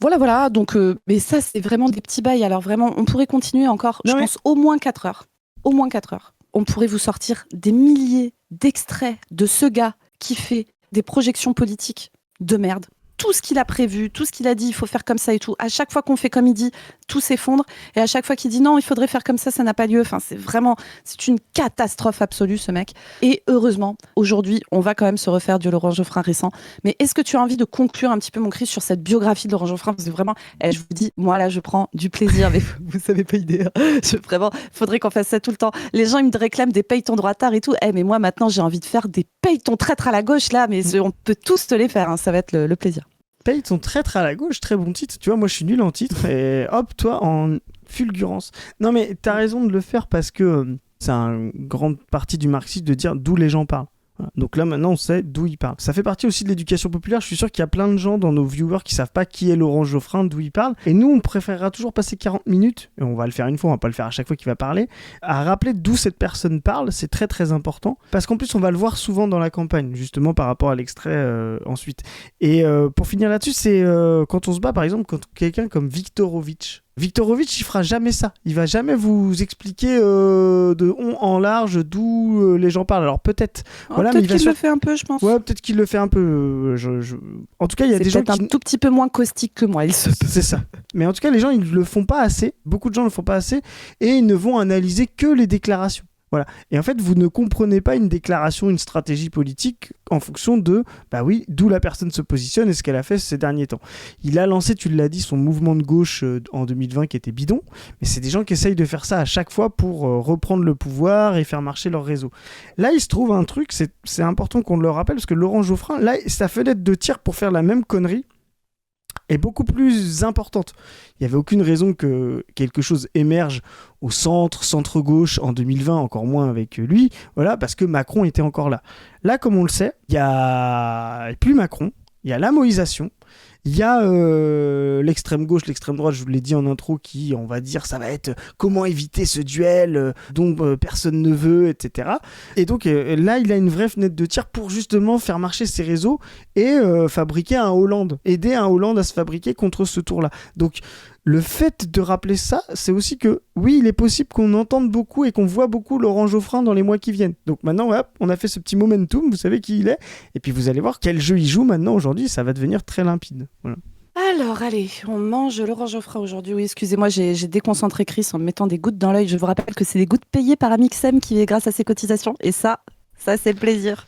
Voilà. Donc, mais ça, c'est vraiment des petits bails. Alors vraiment, on pourrait continuer encore, je pense, au moins 4 heures. Au moins 4 heures. On pourrait vous sortir des milliers d'extraits de ce gars qui fait des projections politiques de merde. Tout ce qu'il a prévu, tout ce qu'il a dit, il faut faire comme ça et tout. À chaque fois qu'on fait comme il dit, tout s'effondre. Et à chaque fois qu'il dit non, il faudrait faire comme ça n'a pas lieu. Enfin, c'est une catastrophe absolue, ce mec. Et heureusement, aujourd'hui, on va quand même se refaire du Laurent Geoffrin récent. Mais est-ce que tu as envie de conclure un petit peu, mon Chris, sur cette biographie de Laurent Geoffrin? Parce que vraiment, je vous dis, moi là, je prends du plaisir. Mais vous savez pas idée. Vraiment, faudrait qu'on fasse ça tout le temps. Les gens, ils me réclament des paye-ton droitard et tout. Mais moi, maintenant, j'ai envie de faire des paye-ton traître à la gauche, là. Mais on peut tous te les faire. Hein. Ça va être le plaisir. Paye ton traître à la gauche, très bon titre. Tu vois, moi je suis nul en titre et hop, toi en fulgurance. Non mais t'as raison de le faire parce que c'est une grande partie du marxisme de dire d'où les gens parlent. Voilà. Donc là maintenant on sait d'où il parle. Ça fait partie aussi de l'éducation populaire. Je suis sûr qu'il y a plein de gens dans nos viewers qui savent pas qui est Laurent Geoffrin, d'où il parle. Et nous on préférera toujours passer 40 minutes, et on va le faire une fois, on va pas le faire à chaque fois qu'il va parler, à rappeler d'où cette personne parle. C'est très très important. Parce qu'en plus on va le voir souvent dans la campagne, justement par rapport à l'extrait ensuite. Et pour finir là-dessus, c'est quand on se bat par exemple contre quelqu'un comme Viktorovitch, il fera jamais ça. Il va jamais vous expliquer de on en large d'où les gens parlent. Alors peut-être. Voilà, peut-être qu'il le fait un peu, je pense. Ouais, peut-être qu'il le fait un peu. En tout cas, il y a des gens qui... un tout petit peu moins caustique que moi. C'est ça. Mais en tout cas, les gens, ils le font pas assez. Beaucoup de gens le font pas assez. Et ils ne vont analyser que les déclarations. Voilà. Et en fait, vous ne comprenez pas une déclaration, une stratégie politique en fonction de, d'où la personne se positionne et ce qu'elle a fait ces derniers temps. Il a lancé, tu l'as dit, son mouvement de gauche en 2020 qui était bidon, mais c'est des gens qui essayent de faire ça à chaque fois pour reprendre le pouvoir et faire marcher leur réseau. Là, il se trouve un truc, c'est important qu'on le rappelle, parce que Laurent Geoffrin, là, sa fenêtre de tir pour faire la même connerie est beaucoup plus importante. Il n'y avait aucune raison que quelque chose émerge au centre-gauche en 2020, encore moins avec lui, voilà, parce que Macron était encore là. Là, comme on le sait, il n'y a plus Macron, il y a la moïsation, il y a l'extrême gauche, l'extrême droite, je vous l'ai dit en intro, qui, on va dire, ça va être comment éviter ce duel dont personne ne veut, etc. Et donc là, il a une vraie fenêtre de tir pour justement faire marcher ses réseaux et fabriquer un Hollande, aider un Hollande à se fabriquer contre ce tour-là. Donc le fait de rappeler ça, c'est aussi que, oui, il est possible qu'on entende beaucoup et qu'on voit beaucoup Laurent Geoffrin dans les mois qui viennent. Donc maintenant, hop, on a fait ce petit momentum, vous savez qui il est, et puis vous allez voir quel jeu il joue maintenant aujourd'hui, ça va devenir très limpide. Voilà. Alors, allez, on mange Laurent Geoffrin aujourd'hui. Oui, excusez-moi, j'ai déconcentré Chris en me mettant des gouttes dans l'œil. Je vous rappelle que c'est des gouttes payées par Amixem qui est grâce à ses cotisations, et ça c'est le plaisir.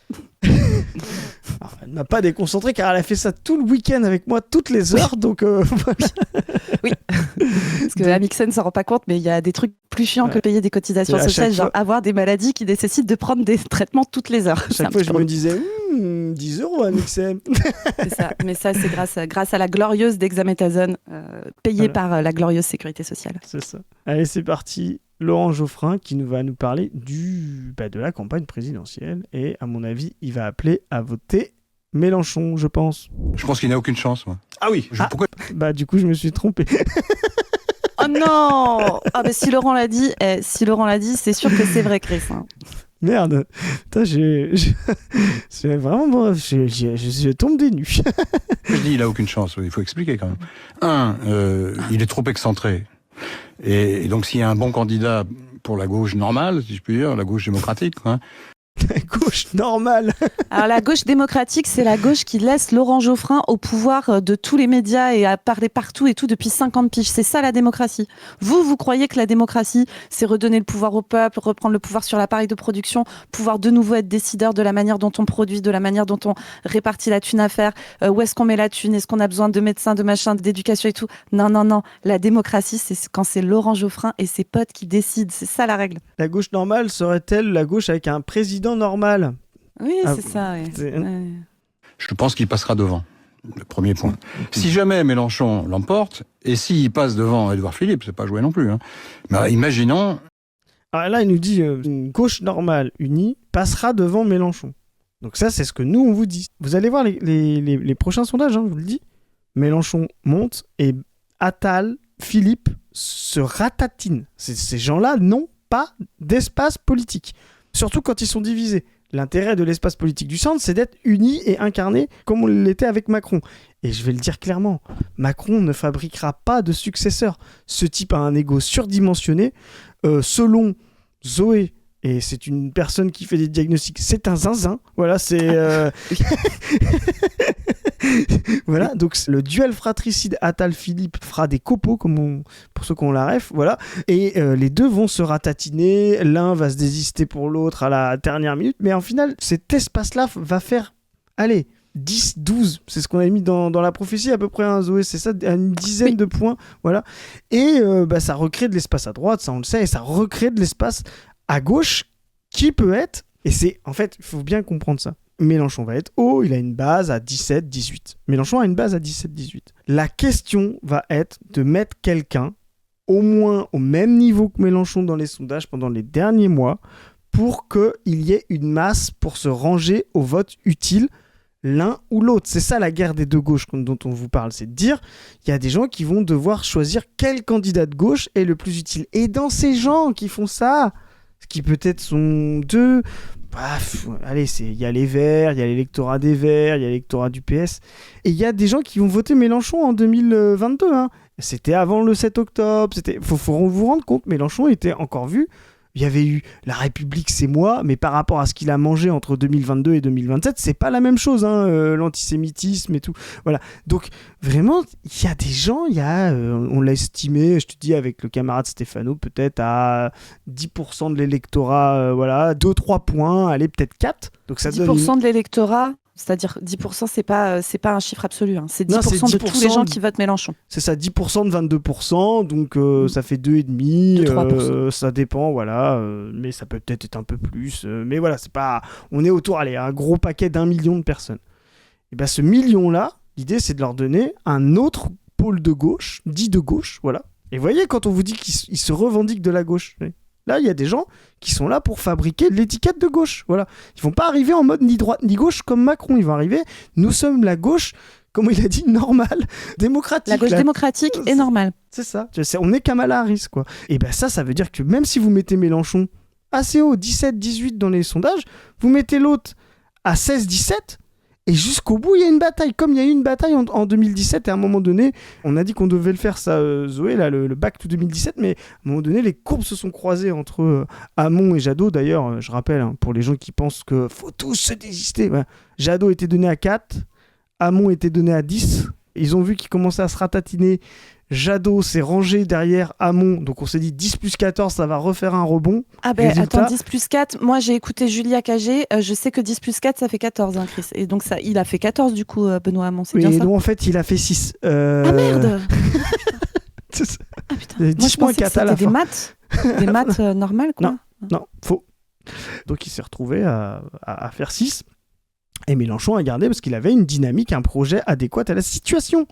Alors, elle ne m'a pas déconcentré car elle a fait ça tout le week-end avec moi toutes les heures, donc oui, parce que Amixen ne s'en rend pas compte, mais il y a des trucs plus chiants que payer des cotisations sociales, genre avoir des maladies qui nécessitent de prendre des traitements toutes les heures. Chaque fois je me disais 10 € Amixem. C'est ça, mais ça c'est grâce à la glorieuse Dexaméthasone payée par la glorieuse sécurité sociale. C'est ça. Allez, c'est parti. Laurent Geoffrin qui va nous parler de la campagne présidentielle et à mon avis il va appeler à voter Mélenchon, je pense. Je pense qu'il n'a aucune chance, moi. Ah oui, pourquoi ? Du coup je me suis trompé. Oh non! Ah mais si Laurent l'a dit, c'est sûr que c'est vrai, Chris. Hein. Merde. Putain, c'est vraiment bon. Je tombe des nues. Je dis, il a aucune chance. Il faut expliquer quand même. Il est trop excentré. Et donc, s'il y a un bon candidat pour la gauche normale, si je puis dire, la gauche démocratique, quoi, La gauche normale. Alors la gauche démocratique, c'est la gauche qui laisse Laurent Geoffrin au pouvoir de tous les médias et à parler partout et tout depuis 50 piges. C'est ça la démocratie. Vous croyez que la démocratie, c'est redonner le pouvoir au peuple, reprendre le pouvoir sur l'appareil de production, pouvoir de nouveau être décideur de la manière dont on produit, de la manière dont on répartit la thune à faire, où est-ce qu'on met la thune, est-ce qu'on a besoin de médecins, de machins, d'éducation et tout. Non. La démocratie, c'est quand c'est Laurent Geoffrin et ses potes qui décident. C'est ça la règle. La gauche normale serait-elle la gauche avec un président normal? Oui, c'est ça. Ouais. Ouais. je pense qu'il passera devant. Le premier point. Si jamais Mélenchon l'emporte, et s'il passe devant Édouard Philippe, c'est pas joué non plus. Hein. Mais imaginons. Alors là, il nous dit une gauche normale unie passera devant Mélenchon. Donc ça, c'est ce que nous, on vous dit. Vous allez voir les prochains sondages, hein, je vous le dis. Mélenchon monte et Attal, Philippe se ratatinent. Ces gens-là n'ont pas d'espace politique. Surtout quand ils sont divisés. L'intérêt de l'espace politique du centre, c'est d'être uni et incarné comme on l'était avec Macron. Et je vais le dire clairement, Macron ne fabriquera pas de successeur. Ce type a un ego surdimensionné. Selon Zoé, et c'est une personne qui fait des diagnostics, c'est un zinzin. Voilà, c'est... Voilà, donc le duel fratricide Attal-Philippe fera des copeaux, pour ceux qui ont la ref, voilà. Et les deux vont se ratatiner, l'un va se désister pour l'autre à la dernière minute, mais en final, cet espace-là va faire, allez, 10, 12, c'est ce qu'on a mis dans la prophétie à peu près, hein, Zoé, c'est ça, une dizaine de points, voilà. Et ça recrée de l'espace à droite, ça on le sait, et ça recrée de l'espace à gauche qui peut être, et c'est, en fait, il faut bien comprendre ça. Mélenchon va être haut, il a une base à 17-18. Mélenchon a une base à 17-18. La question va être de mettre quelqu'un au moins au même niveau que Mélenchon dans les sondages pendant les derniers mois pour qu'il y ait une masse pour se ranger au vote utile l'un ou l'autre. C'est ça la guerre des deux gauches dont on vous parle, c'est de dire il y a des gens qui vont devoir choisir quel candidat de gauche est le plus utile. Et dans ces gens qui font ça, ce qui peut-être sont deux... allez, il y a les Verts, il y a l'électorat des Verts, il y a l'électorat du PS. Et il y a des gens qui vont voter Mélenchon en 2022. Hein. C'était avant le 7 octobre. Faut vous rendre compte, Mélenchon était encore vu. Il y avait eu La République, c'est moi, mais par rapport à ce qu'il a mangé entre 2022 et 2027, c'est pas la même chose, hein, l'antisémitisme et tout. Voilà. Donc, vraiment, il y a des gens, on l'a estimé, je te dis, avec le camarade Stéphano, peut-être à 10% de l'électorat, voilà, 2-3 points, allez, peut-être 4. Donc, ça 10% donne... de l'électorat, c'est-à-dire 10%, c'est pas un chiffre absolu. Hein. C'est 10%, de tous les gens qui votent Mélenchon. C'est ça, 10% de 22%, donc ça fait 2,5%. Ça dépend, voilà. Mais ça peut peut-être être un peu plus. Mais voilà, c'est pas... On est autour, allez, un gros paquet d'1 million de personnes. Et bien ce million-là, l'idée, c'est de leur donner un autre pôle de gauche, dit de gauche, voilà. Et vous voyez, quand on vous dit qu'ils se revendiquent de la gauche... Là, il y a des gens qui sont là pour fabriquer l'étiquette de gauche. Voilà. Ils vont pas arriver en mode ni droite ni gauche comme Macron. Ils vont arriver, nous sommes la gauche, comme il a dit, normale, démocratique. La gauche démocratique est normale. C'est ça. On est Kamala Harris, quoi. Et ben ça veut dire que même si vous mettez Mélenchon assez haut, 17-18 dans les sondages, vous mettez l'autre à 16-17, et jusqu'au bout, il y a une bataille. Comme il y a eu une bataille en 2017, et à un moment donné, on a dit qu'on devait le faire, ça, Zoé, là, le back to 2017, mais à un moment donné, les courbes se sont croisées entre Hamon et Jadot. D'ailleurs, je rappelle, hein, pour les gens qui pensent qu'il faut tous se désister, Jadot était donné à 4, Hamon était donné à 10. Ils ont vu qu'il commençait à se ratatiner. Jadot s'est rangé derrière Hamon, donc on s'est dit 10 plus 14, ça va refaire un rebond. Ah ben attends, 10 plus 4, moi j'ai écouté Julia Cagé, je sais que 10 plus 4 ça fait 14, hein, Chris. Et donc ça, il a fait 14 du coup, Benoît Hamon, c'est bien ça? Et donc en fait il a fait 6. Ah merde. Ah putain, moi je pensais que c'était des maths, des maths normales quoi. Non, faux. Donc il s'est retrouvé à faire 6. Et Mélenchon a gardé parce qu'il avait une dynamique, un projet adéquat à la situation.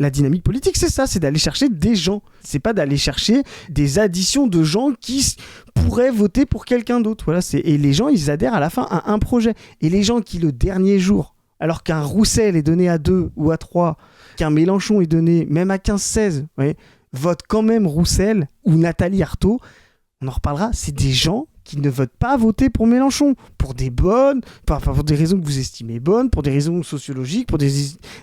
La dynamique politique, c'est ça, c'est d'aller chercher des gens. C'est pas d'aller chercher des additions de gens qui pourraient voter pour quelqu'un d'autre. Voilà, et les gens, ils adhèrent à la fin à un projet. Et les gens qui, le dernier jour, alors qu'un Roussel est donné à 2 ou à 3, qu'un Mélenchon est donné même à 15-16, votent quand même Roussel ou Nathalie Arthaud, on en reparlera, c'est des gens qui ne votent pas voter pour Mélenchon, pour des raisons que vous estimez bonnes, pour des raisons sociologiques, pour des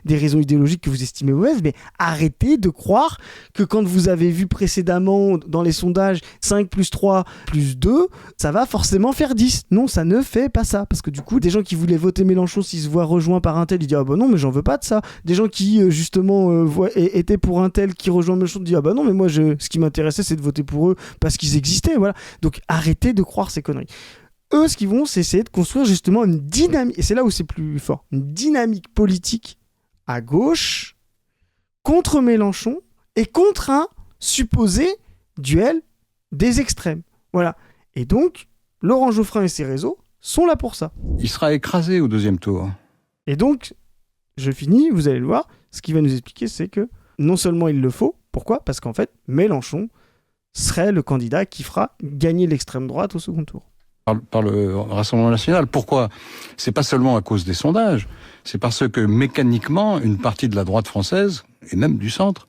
raisons idéologiques que vous estimez mauvaises, mais arrêtez de croire que quand vous avez vu précédemment dans les sondages 5 plus 3 plus 2, ça va forcément faire 10. Non, ça ne fait pas ça, parce que du coup, des gens qui voulaient voter Mélenchon, s'ils se voient rejoints par un tel, ils disent « Ah bah non, mais j'en veux pas de ça ». Des gens qui, justement, étaient pour un tel qui rejoint Mélenchon, disent « Ah bah non, mais moi, ce qui m'intéressait, c'est de voter pour eux parce qu'ils existaient ». Voilà. Donc, arrêtez de croire ces conneries. Eux, ce qu'ils vont, c'est essayer de construire justement une dynamique, et c'est là où c'est plus fort, une dynamique politique à gauche contre Mélenchon et contre un supposé duel des extrêmes. Voilà. Et donc, Laurent Geoffrin et ses réseaux sont là pour ça. Il sera écrasé au deuxième tour. Et donc, je finis, vous allez le voir, ce qu'il va nous expliquer, c'est que non seulement il le faut, pourquoi ? Parce qu'en fait, Mélenchon serait le candidat qui fera gagner l'extrême droite au second tour. Par le Rassemblement national. Pourquoi ? C'est pas seulement à cause des sondages, c'est parce que mécaniquement, une partie de la droite française, et même du centre,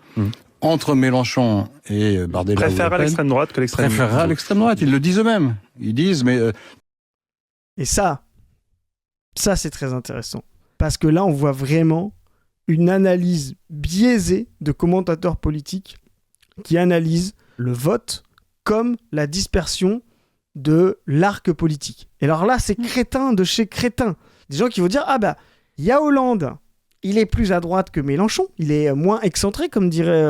entre Mélenchon et Bardella... préférera l'extrême droite que l'extrême droite. Préférera l'extrême droite, ils le disent eux-mêmes. Ils disent, mais... Et ça c'est très intéressant. Parce que là, on voit vraiment une analyse biaisée de commentateurs politiques qui analysent le vote comme la dispersion de l'arc politique. Et alors là, c'est crétin de chez crétin. Des gens qui vont dire, ah bah, il y a Hollande, il est plus à droite que Mélenchon, il est moins excentré, comme dirait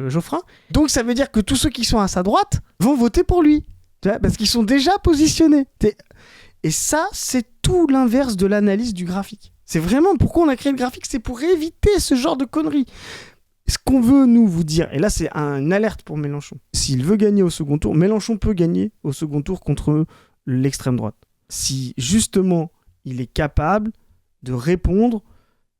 Geoffrin. Donc ça veut dire que tous ceux qui sont à sa droite vont voter pour lui. Tu vois, parce qu'ils sont déjà positionnés. Et ça, c'est tout l'inverse de l'analyse du graphique. C'est vraiment pourquoi on a créé le graphique, c'est pour éviter ce genre de conneries. Ce qu'on veut nous vous dire, et là c'est une alerte pour Mélenchon, s'il veut gagner au second tour, Mélenchon peut gagner au second tour contre l'extrême droite. Si justement il est capable de répondre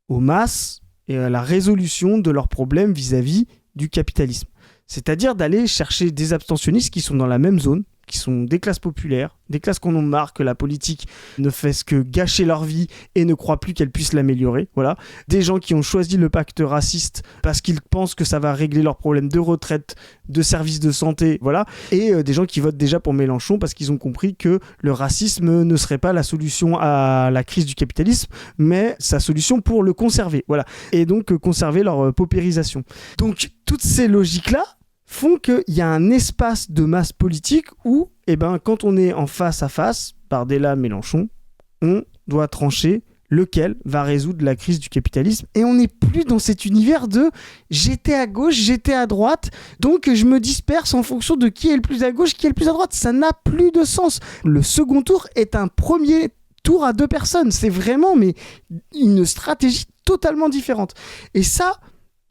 aux masses et à la résolution de leurs problèmes vis-à-vis du capitalisme. C'est-à-dire d'aller chercher des abstentionnistes qui sont dans la même zone, qui sont des classes populaires, des classes qu'on en marre que la politique ne fait que gâcher leur vie et ne croit plus qu'elle puisse l'améliorer. Voilà. Des gens qui ont choisi le pacte raciste parce qu'ils pensent que ça va régler leurs problèmes de retraite, de services de santé, voilà. Et des gens qui votent déjà pour Mélenchon parce qu'ils ont compris que le racisme ne serait pas la solution à la crise du capitalisme, mais sa solution pour le conserver. Voilà. Et donc conserver leur paupérisation. Donc toutes ces logiques-là font qu'il y a un espace de masse politique où, quand on est en face à face, Bardella-Mélenchon, on doit trancher lequel va résoudre la crise du capitalisme. Et on n'est plus dans cet univers de « j'étais à gauche, j'étais à droite, donc je me disperse en fonction de qui est le plus à gauche, qui est le plus à droite ». Ça n'a plus de sens. Le second tour est un premier tour à 2 personnes. C'est vraiment une stratégie totalement différente. Et ça...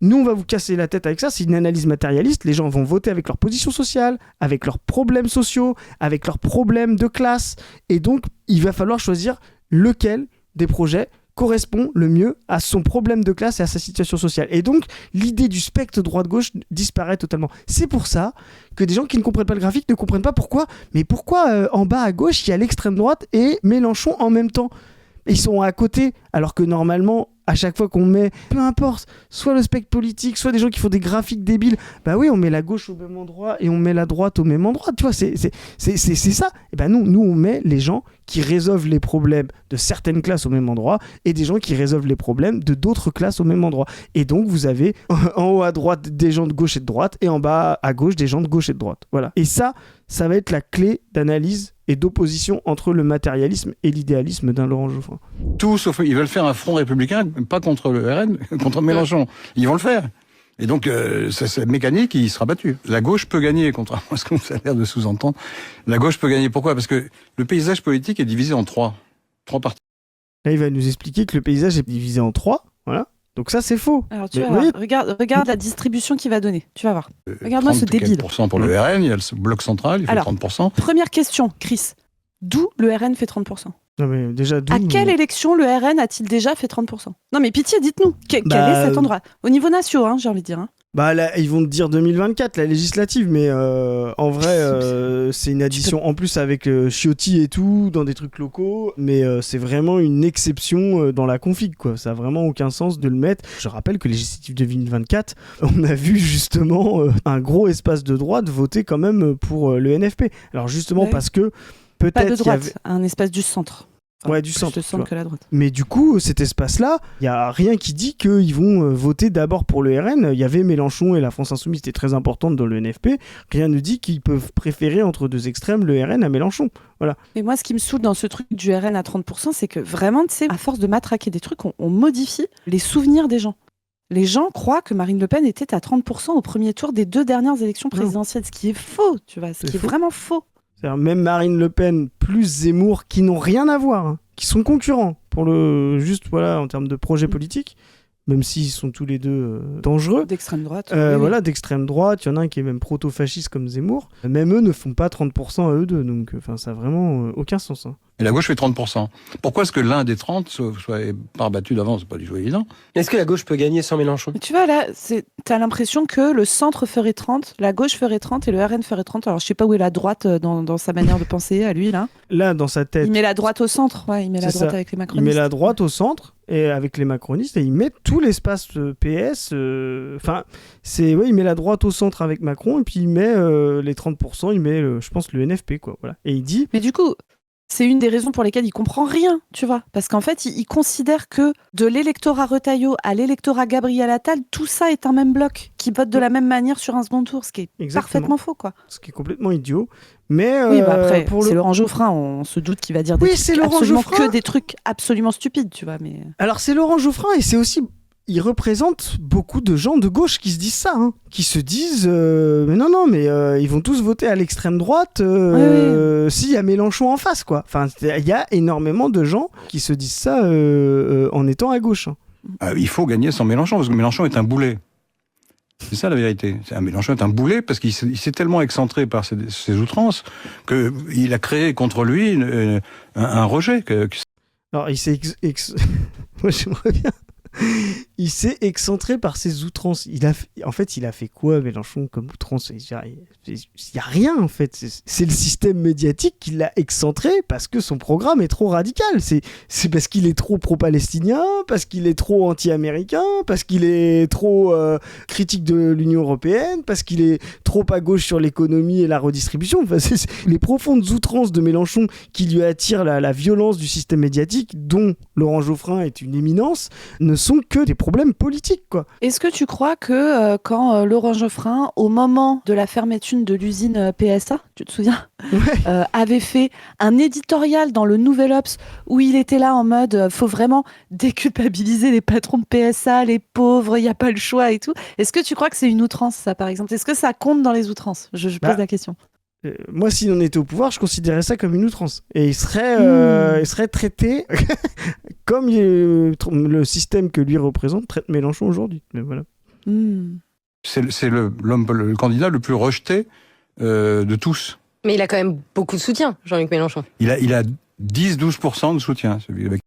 Nous, on va vous casser la tête avec ça, c'est une analyse matérialiste. Les gens vont voter avec leur position sociale, avec leurs problèmes sociaux, avec leurs problèmes de classe. Et donc, il va falloir choisir lequel des projets correspond le mieux à son problème de classe et à sa situation sociale. Et donc, l'idée du spectre droite-gauche disparaît totalement. C'est pour ça que des gens qui ne comprennent pas le graphique ne comprennent pas pourquoi. Mais pourquoi en bas à gauche, il y a l'extrême droite et Mélenchon en même temps ? Ils sont à côté, alors que normalement, à chaque fois qu'on met, peu importe, soit le spectre politique, soit des gens qui font des graphiques débiles, bah oui, on met la gauche au même endroit et on met la droite au même endroit, tu vois, c'est ça. Et ben nous, on met les gens qui résolvent les problèmes de certaines classes au même endroit et des gens qui résolvent les problèmes de d'autres classes au même endroit. Et donc, vous avez en haut à droite des gens de gauche et de droite et en bas à gauche des gens de gauche et de droite. Voilà. Et ça va être la clé d'analyse et d'opposition entre le matérialisme et l'idéalisme d'un Laurent Geoffrin. Tout sauf, ils veulent faire un front républicain, pas contre le RN, contre Mélenchon. Ils vont le faire. Et donc, c'est mécanique, il sera battu. La gauche peut gagner, contrairement à ce qu'on a l'air de sous-entendre. La gauche peut gagner. Pourquoi ? Parce que le paysage politique est divisé en trois parties. Là, il va nous expliquer que le paysage est divisé en 3, voilà. Donc ça, c'est faux. Alors, tu vas voir. Regarde la distribution qu'il va donner. Tu vas voir. Regarde-moi ce débile. 30% pour le RN, il y a le bloc central, il fait 30%. Première question, Chris. D'où le RN fait 30%? Non, mais déjà, à quelle élection le RN a-t-il déjà fait 30%? Non, mais pitié, dites-nous. Quel est cet endroit? Au niveau national, j'ai envie de dire. Bah là, ils vont te dire 2024, la législative, mais en vrai, c'est une addition en plus avec Ciotti et tout, dans des trucs locaux, mais c'est vraiment une exception dans la config, quoi. Ça a vraiment aucun sens de le mettre. Je rappelle que législative 2024, on a vu justement un gros espace de droite voter quand même pour le NFP. Alors justement parce que peut-être Pas de droite, il y avait... un espace du centre. Ouais, du Plus centre. le centre que la droite. Mais du coup, cet espace-là, il n'y a rien qui dit qu'ils vont voter d'abord pour le RN. Il y avait Mélenchon et la France Insoumise, c'était très importante dans le NFP. Rien ne dit qu'ils peuvent préférer entre deux extrêmes le RN à Mélenchon. Voilà. Mais moi, ce qui me saoule dans ce truc du RN à 30%, c'est que vraiment, tu sais, à force de matraquer des trucs, on modifie les souvenirs des gens. Les gens croient que Marine Le Pen était à 30% au premier tour des 2 dernières élections présidentielles, ce qui est faux, tu vois, ce qui est vraiment faux. C'est-à-dire même Marine Le Pen plus Zemmour, qui n'ont rien à voir, hein, qui sont concurrents pour le juste voilà en termes de projet politique, même s'ils sont tous les deux dangereux. D'extrême droite. Voilà, d'extrême droite. Il y en a un qui est même proto-fasciste comme Zemmour. Même eux ne font pas 30% à eux deux, donc ça n'a vraiment aucun sens. Hein. Et la gauche fait 30%. Pourquoi est-ce que l'un des 30 soit pas battu d'avance? C'est pas du tout évident. Est-ce que la gauche peut gagner sans Mélenchon? Mais tu vois, là, t'as l'impression que le centre ferait 30, la gauche ferait 30 et le RN ferait 30. Alors, je sais pas où est la droite dans sa manière de penser à lui, là. Là, dans sa tête... Il met la droite au centre, ouais, il met la droite avec les macronistes. Il met la droite au centre, et avec les macronistes, et il met tout l'espace PS... Enfin, il met la droite au centre avec Macron, et puis il met les 30%, il met, je pense, le NFP, quoi. Voilà. Et il dit... Mais du coup... C'est une des raisons pour lesquelles il comprend rien, tu vois. Parce qu'en fait, il considère que de l'électorat Retailleau à l'électorat Gabriel Attal, tout ça est un même bloc, qui vote de la même manière sur un second tour, ce qui est parfaitement faux, quoi. Ce qui est complètement idiot. Mais oui, après, c'est Laurent Geoffrin, on se doute qu'il va dire que des trucs absolument stupides, tu vois. Mais... Alors, c'est Laurent Geoffrin, et c'est aussi... Il représente beaucoup de gens de gauche qui se disent ça, hein, qui se disent mais non, mais ils vont tous voter à l'extrême droite s'il y a Mélenchon en face, quoi. Enfin, il y a énormément de gens qui se disent ça en étant à gauche. Hein. Il faut gagner sans Mélenchon, parce que Mélenchon est un boulet. C'est ça la vérité. Mélenchon est un boulet parce qu'il s'est tellement excentré par ses outrances qu'il a créé contre lui un rejet. Alors, il s'est... Moi, j'aimerais bien... Il s'est excentré par ses outrances. En fait, il a fait quoi, Mélenchon, comme outrance? Il n'y a rien, en fait. C'est le système médiatique qui l'a excentré parce que son programme est trop radical. C'est parce qu'il est trop pro-palestinien, parce qu'il est trop anti-américain, parce qu'il est trop critique de l'Union européenne, parce qu'il est trop à gauche sur l'économie et la redistribution. Enfin, c'est les profondes outrances de Mélenchon qui lui attirent la violence du système médiatique, dont Laurent Geoffrin est une éminence, ne sont que des problèmes politiques, quoi. Est-ce que tu crois que quand Laurent Geoffrin, au moment de la fermeture de l'usine PSA, tu te souviens, avait fait un éditorial dans le Nouvel Obs où il était là en mode faut vraiment déculpabiliser les patrons de PSA, les pauvres, il n'y a pas le choix et tout. Est-ce que tu crois que c'est une outrance, ça, par exemple? Est-ce que ça compte dans les outrances? Je pose la question. Moi, s'il en était au pouvoir, je considérais ça comme une outrance. Et il serait traité comme le système que lui représente traite Mélenchon aujourd'hui. Mais voilà. C'est le candidat le plus rejeté de tous. Mais il a quand même beaucoup de soutien, Jean-Luc Mélenchon. Il a 10-12% de soutien, celui avec...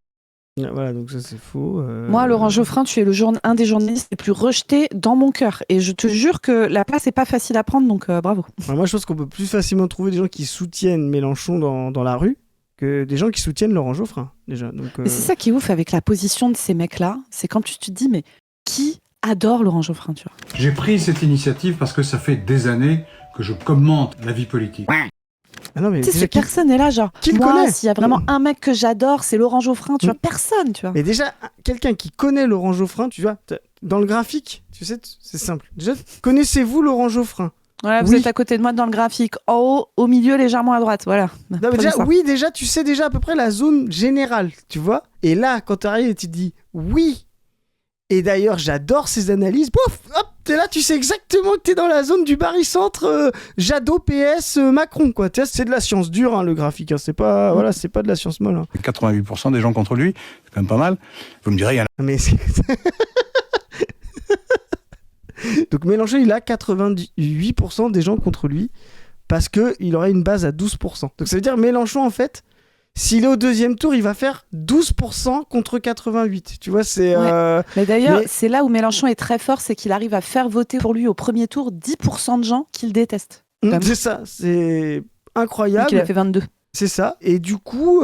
Voilà, donc ça c'est faux. Moi, Laurent Geoffrin, tu es un des journalistes les plus rejetés dans mon cœur. Et je te jure que la place n'est pas facile à prendre, donc bravo. Moi, je pense qu'on peut plus facilement trouver des gens qui soutiennent Mélenchon dans la rue que des gens qui soutiennent Laurent Geoffrin, déjà. Donc, Mais c'est ça qui est ouf avec la position de ces mecs-là, c'est quand tu te dis, mais qui adore Laurent Geoffrin, tu vois? J'ai pris cette initiative parce que ça fait des années que je commente la vie politique. Ah non, mais tu sais, cette personne est là, genre, moi, s'il y a vraiment un mec que j'adore, c'est Laurent Geoffrin, tu vois, personne, tu vois. Mais déjà, quelqu'un qui connaît Laurent Geoffrin, tu vois, dans le graphique, tu sais, c'est simple. Déjà, connaissez-vous Laurent Geoffrin? Voilà, vous êtes à côté de moi dans le graphique, en haut, au milieu, légèrement à droite, voilà. Non, mais déjà, tu sais déjà à peu près la zone générale, tu vois. Et là, quand tu arrives et tu te dis, oui. Et d'ailleurs, j'adore ces analyses. Pouf, hop, t'es là, tu sais exactement que t'es dans la zone du barycentre Jadot PS Macron, quoi. C'est de la science dure, hein, le graphique. Hein. C'est pas de la science molle. Hein. 88% des gens contre lui, c'est quand même pas mal. Vous me direz, il y en a... Mais donc Mélenchon, il a 88% des gens contre lui parce qu'il aurait une base à 12%. Donc ça veut dire Mélenchon, en fait, S'il est au deuxième tour, il va faire 12% contre 88. Tu vois, c'est... Mais d'ailleurs, mais- c'est là où Mélenchon est très fort, c'est qu'il arrive à faire voter pour lui au premier tour 10% de gens qui le détestent. Vraiment. C'est ça, c'est Donc incroyable. il a fait 22. C'est ça. Et du coup,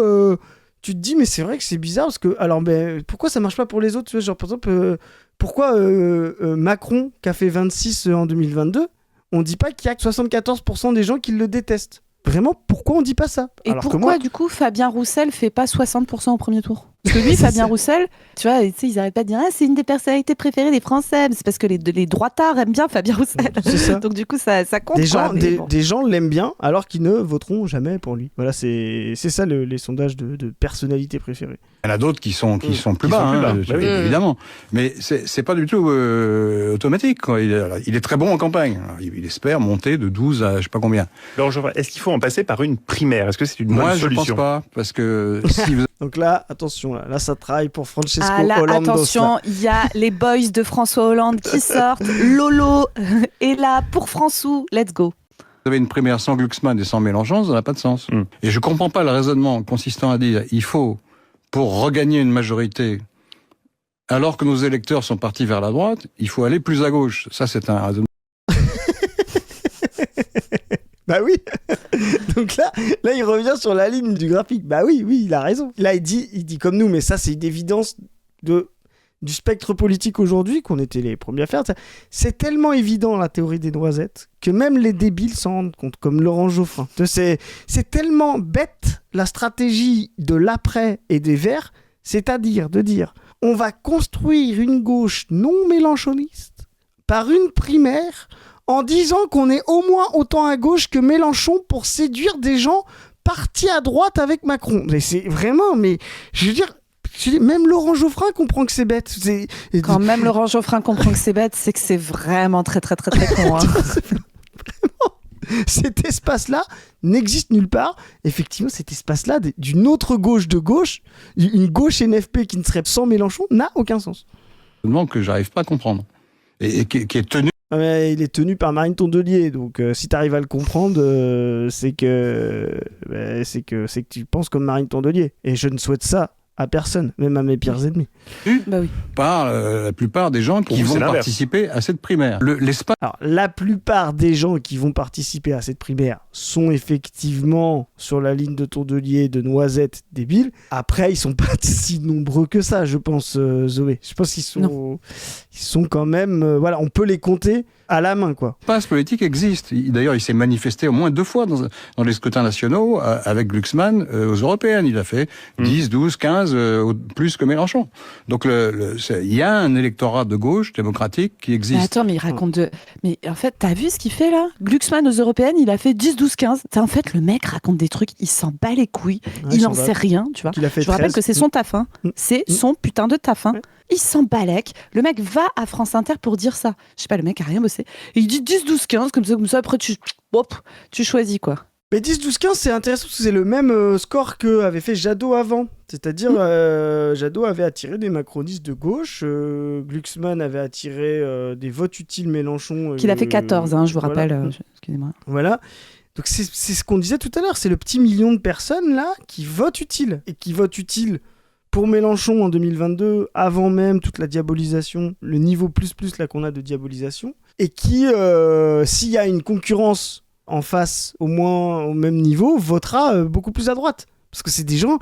tu te dis, mais c'est vrai que c'est bizarre parce que, alors, pourquoi ça marche pas pour les autres? Tu vois, genre, par exemple, pourquoi Macron, qui a fait 26 en 2022, on dit pas qu'il y a que 74% des gens qui le détestent? Vraiment, pourquoi on dit pas ça? Et Alors que pourquoi, moi, du coup, Fabien Roussel fait pas 60% au premier tour? Parce que lui, Fabien Roussel, tu vois, ils arrêtent pas de dire « Ah, c'est une des personnalités préférées des Français ». C'est parce que les droitards aiment bien Fabien Roussel. C'est ça. Donc du coup, ça compte. des gens, quoi, mais des, bon. des gens l'aiment bien alors qu'ils ne voteront jamais pour lui. Voilà, c'est ça les sondages de personnalité préférée. Il y en a d'autres qui sont plus Qui bas, sont plus bas. Bah oui. évidemment. Mais c'est pas du tout automatique, quoi. Il est très bon en campagne. Alors, il espère monter de 12 à je sais pas combien. Laurent Geoffrin, est-ce qu'il faut en passer par une primaire? Est-ce que c'est une bonne Moi, je solution? pense pas, parce que si vous Donc là, attention, là ça travaille pour Francesco Ah là, Hollande. attention, il y a les boys de François Hollande qui sortent. Lolo est là pour François. Let's go. avez une primaire sans Glucksmann et sans Mélenchon, ça n'a pas de sens. Et je comprends pas le raisonnement consistant à dire il faut, pour regagner une majorité, alors que nos électeurs sont partis vers la droite, il faut aller plus à gauche. Ça, c'est un raisonnement. Bah oui. Donc là, il revient sur la ligne du graphique. Bah oui, il a raison. Là, il dit comme nous, mais ça, c'est une évidence du spectre politique aujourd'hui qu'on était les premiers à faire. C'est tellement évident, la théorie des noisettes, que même les débiles s'en rendent compte, comme Laurent Geoffrin. C'est tellement bête, la stratégie de l'après et des Verts, c'est-à-dire de dire on va construire une gauche non mélenchoniste par une primaire en disant qu'on est au moins autant à gauche que Mélenchon pour séduire des gens partis à droite avec Macron. Mais c'est vraiment, mais je veux dire, même Laurent Geoffrin comprend que c'est bête. Quand même Laurent Geoffrin comprend que c'est bête, c'est que c'est vraiment très très très très con. Hein. Vraiment, cet espace-là n'existe nulle part. Effectivement, cet espace-là d'une autre gauche de gauche, une gauche NFP qui ne serait sans Mélenchon, n'a aucun sens. Que j'arrive pas à comprendre. Et qui est tenu. Mais il est tenu par Marine Tondelier, donc si tu arrives à le comprendre, c'est que tu penses comme Marine Tondelier. Et je ne souhaite ça à personne, même à mes pires ennemis. Bah oui. Par la plupart des gens qui vont participer à cette primaire. L'espace. Alors, la plupart des gens qui vont participer à cette primaire sont effectivement sur la ligne de Tondelier, de Noisette, débiles. Après, ils sont pas si nombreux que ça, je pense, Zoé. Je pense qu'ils sont quand même... voilà, on peut les compter à la main, quoi. L'espace politique existe. D'ailleurs, il s'est manifesté au moins 2 fois dans les scrutins nationaux avec Glucksmann aux européennes. Il a fait 10, 12, 15, plus que Mélenchon. Donc, il y a un électorat de gauche démocratique qui existe. Mais attends, mais il raconte de... Mais en fait, t'as vu ce qu'il fait là? Glucksmann aux européennes, il a fait 10, 12, 15. En fait, le mec raconte des trucs, il s'en bat les couilles, il en sait rien, tu vois. Il a fait Je vous rappelle 13. que c'est son taf, hein. C'est son putain de taf, hein. Ouais. Il s'en balèque. Le mec va à France Inter pour dire ça. Je sais pas, le mec a rien bossé. Et il dit 10, 12, 15, comme ça, après tu choisis, quoi. Mais 10, 12, 15, c'est intéressant parce que c'est le même score qu'avait fait Jadot avant. C'est-à-dire, Jadot avait attiré des macronistes de gauche, Glucksmann avait attiré des votes utiles Mélenchon. Qu'il a fait 14, hein, je vous voilà. rappelle. Excusez-moi. Voilà. Donc c'est ce qu'on disait tout à l'heure, c'est le petit million de personnes là qui votent utile. Et qui votent utile pour Mélenchon en 2022, avant même toute la diabolisation, le niveau plus là qu'on a de diabolisation. Et qui, s'il y a une concurrence en face, au moins au même niveau, votera beaucoup plus à droite. Parce que c'est des gens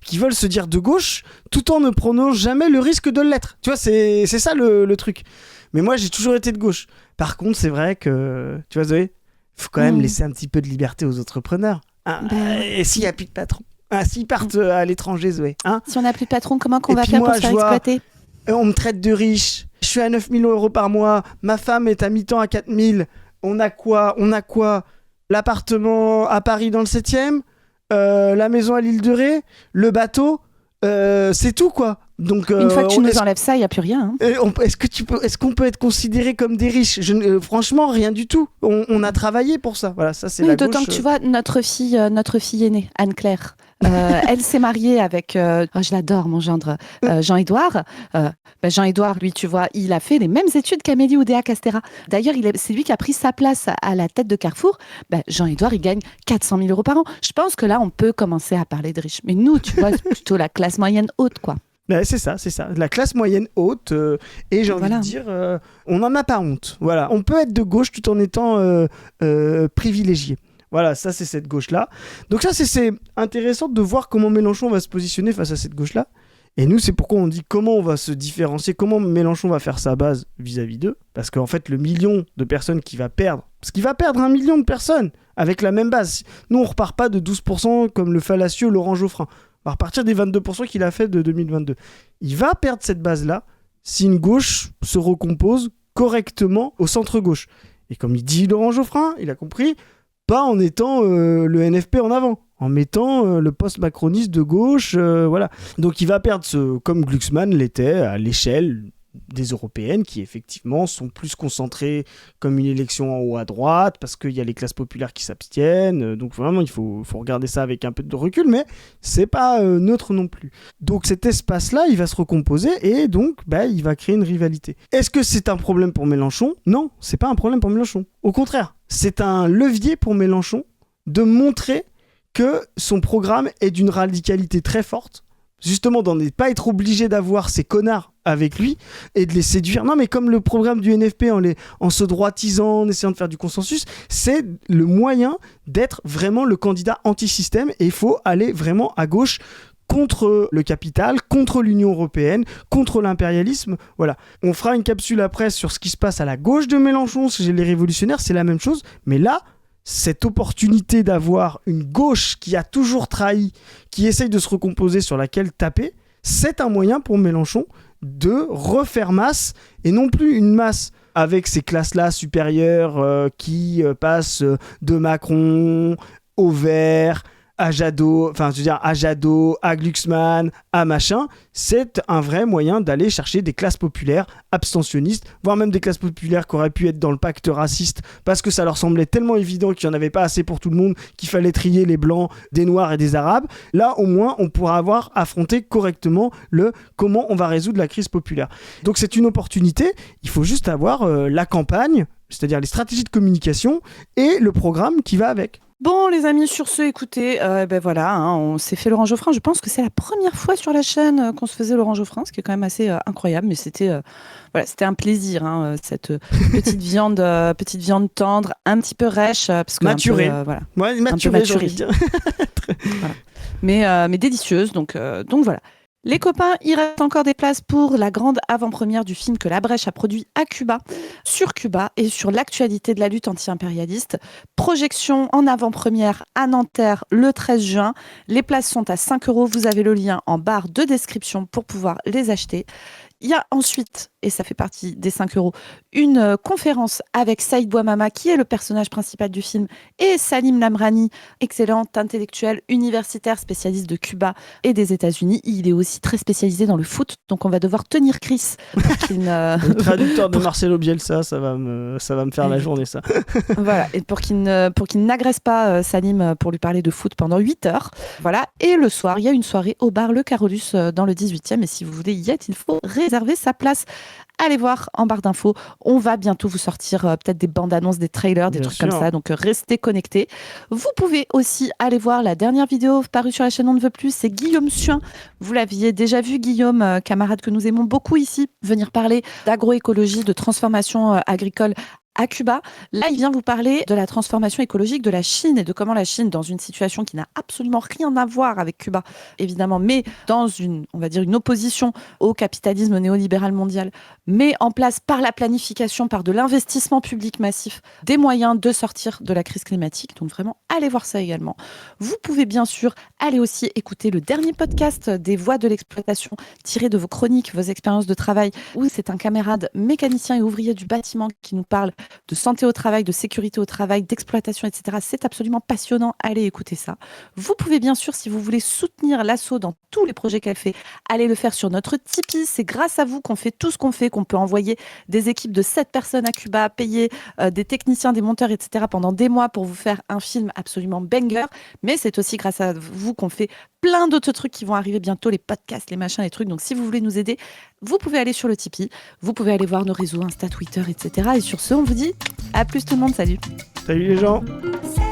qui veulent se dire de gauche, tout en ne prenant jamais le risque de l'être. Tu vois, c'est ça le truc. Mais moi, j'ai toujours été de gauche. Par contre, c'est vrai que, tu vois Zoé, faut quand même laisser un petit peu de liberté aux entrepreneurs. Hein, et s'il n'y a plus de patron, s'ils partent à l'étranger, Zoé. Hein, Si on n'a plus de patron, comment qu'on Et va puis faire moi, pour se faire je vois- exploiter? on me traite de riche, je suis à 9 000 € par mois, ma femme est à mi-temps à 4 000. On a quoi? L'appartement à Paris dans le 7e, la maison à l'île de Ré, le bateau, c'est tout quoi. Donc, Une fois que tu nous enlèves ça, il n'y a plus rien. Hein. est-ce qu'on peut être considéré comme des riches? Franchement, rien du tout. On a travaillé pour ça. Voilà, ça c'est Oui, la d'autant gauche. que tu vois, notre fille aînée, Anne-Claire, Elle s'est mariée avec, je l'adore, mon gendre, Jean-Édouard. Jean-Édouard, lui, tu vois, il a fait les mêmes études qu'Amélie Oudéa-Castéra. D'ailleurs, c'est lui qui a pris sa place à la tête de Carrefour. Jean-Édouard, il gagne 400 000 euros par an. Je pense que là, on peut commencer à parler de riches. Mais nous, tu vois, c'est plutôt la classe moyenne haute, quoi. C'est ça. La classe moyenne haute, et j'ai envie de dire, on n'en a pas honte. Voilà, on peut être de gauche tout en étant privilégié. Voilà, ça c'est cette gauche-là. Donc ça c'est intéressant de voir comment Mélenchon va se positionner face à cette gauche-là. Et nous, c'est pourquoi on dit comment on va se différencier, comment Mélenchon va faire sa base vis-à-vis d'eux. Parce qu'en fait, le million de personnes qu'il va perdre, parce qu'il va perdre 1 million de personnes avec la même base. Nous, on repart pas de 12% comme le fallacieux Laurent Geoffrin. On va repartir des 22% qu'il a fait de 2022. Il va perdre cette base-là si une gauche se recompose correctement au centre-gauche. Et comme il dit Laurent Geoffrin, il a compris, pas en étant le NFP en avant, en mettant le post-macroniste de gauche, voilà. Donc il va perdre comme Glucksmann l'était à l'échelle des européennes qui effectivement sont plus concentrées comme une élection en haut à droite parce qu'il y a les classes populaires qui s'abstiennent, donc vraiment il faut regarder ça avec un peu de recul, mais c'est pas neutre non plus. Donc cet espace-là il va se recomposer et donc il va créer une rivalité. Est-ce que c'est un problème pour Mélenchon ? Non, c'est pas un problème pour Mélenchon. Au contraire, c'est un levier pour Mélenchon de montrer que son programme est d'une radicalité très forte, justement d'en ne pas être obligé d'avoir ces connards avec lui et de les séduire. Non, mais comme le programme du NFP en se droitisant, en essayant de faire du consensus, c'est le moyen d'être vraiment le candidat anti-système et il faut aller vraiment à gauche contre le capital, contre l'Union européenne, contre l'impérialisme. Voilà. On fera une capsule après sur ce qui se passe à la gauche de Mélenchon, chez les révolutionnaires, c'est la même chose, mais là, cette opportunité d'avoir une gauche qui a toujours trahi, qui essaye de se recomposer, sur laquelle taper, c'est un moyen pour Mélenchon de refaire masse, et non plus une masse avec ces classes-là supérieures qui passent de Macron au Vert, à Jadot, à Glucksmann, à machin. C'est un vrai moyen d'aller chercher des classes populaires abstentionnistes, voire même des classes populaires qui auraient pu être dans le pacte raciste parce que ça leur semblait tellement évident qu'il n'y en avait pas assez pour tout le monde, qu'il fallait trier les blancs des noirs et des arabes. Là, au moins, on pourra avoir affronté correctement comment on va résoudre la crise populaire. Donc c'est une opportunité, il faut juste avoir la campagne, c'est-à-dire les stratégies de communication et le programme qui va avec. Bon, les amis, sur ce, écoutez, voilà, on s'est fait Laurent Geoffrin. Je pense que c'est la première fois sur la chaîne qu'on se faisait Laurent Geoffrin, ce qui est quand même assez incroyable, mais c'était un plaisir, cette petite viande tendre, un petit peu rêche, parce que maturée. Maturée, j'ai envie de dire. Voilà. Mais délicieuse, donc voilà. Les copains, il reste encore des places pour la grande avant-première du film que La Brèche a produit à Cuba, sur Cuba et sur l'actualité de la lutte anti-impérialiste. Projection en avant-première à Nanterre le 13 juin. Les places sont à 5 €. Vous avez le lien en barre de description pour pouvoir les acheter. Il y a ensuite, et ça fait partie des 5 €, une conférence avec Saïd Bouamama, qui est le personnage principal du film, et Salim Lamrani, excellent intellectuel universitaire, spécialiste de Cuba et des États-Unis. Il est aussi très spécialisé dans le foot, donc on va devoir tenir Chris pour qu'il ne... Le traducteur de Marcelo Bielsa, ça va me faire la journée, ça. Voilà, et pour qu'il n'agresse pas Salim pour lui parler de foot pendant 8 heures. Voilà, et le soir, il y a une soirée au bar Le Carolus dans le 18e, et si vous voulez y être, il faut réserver sa place. Allez voir en barre d'infos. On va bientôt vous sortir peut-être des bandes annonces, des trailers, des trucs comme ça. Donc restez connectés. Vous pouvez aussi aller voir la dernière vidéo parue sur la chaîne On ne veut plus. C'est Guillaume Suin. Vous l'aviez déjà vu, Guillaume, camarade que nous aimons beaucoup ici, venir parler d'agroécologie, de transformation agricole à Cuba. Là, il vient vous parler de la transformation écologique de la Chine et de comment la Chine, dans une situation qui n'a absolument rien à voir avec Cuba, évidemment, mais dans une opposition au capitalisme néolibéral mondial, met en place par la planification, par de l'investissement public massif, des moyens de sortir de la crise climatique. Donc vraiment, allez voir ça également. Vous pouvez bien sûr aller aussi écouter le dernier podcast des Voix de l'exploitation, tiré de vos chroniques, vos expériences de travail, où c'est un camarade mécanicien et ouvrier du bâtiment qui nous parle de santé au travail, de sécurité au travail, d'exploitation, etc. C'est absolument passionnant. Allez écouter ça. Vous pouvez bien sûr, si vous voulez soutenir l'asso dans tous les projets qu'elle fait, allez le faire sur notre Tipeee. C'est grâce à vous qu'on fait tout ce qu'on fait, qu'on peut envoyer des équipes de 7 personnes à Cuba, payer des techniciens, des monteurs, etc. pendant des mois pour vous faire un film absolument banger. Mais c'est aussi grâce à vous qu'on fait plein d'autres trucs qui vont arriver bientôt, les podcasts, les machins, les trucs. Donc si vous voulez nous aider, vous pouvez aller sur le Tipeee, vous pouvez aller voir nos réseaux Insta, Twitter, etc. Et sur ce, on vous dit à plus tout le monde, salut. Salut les gens. Salut.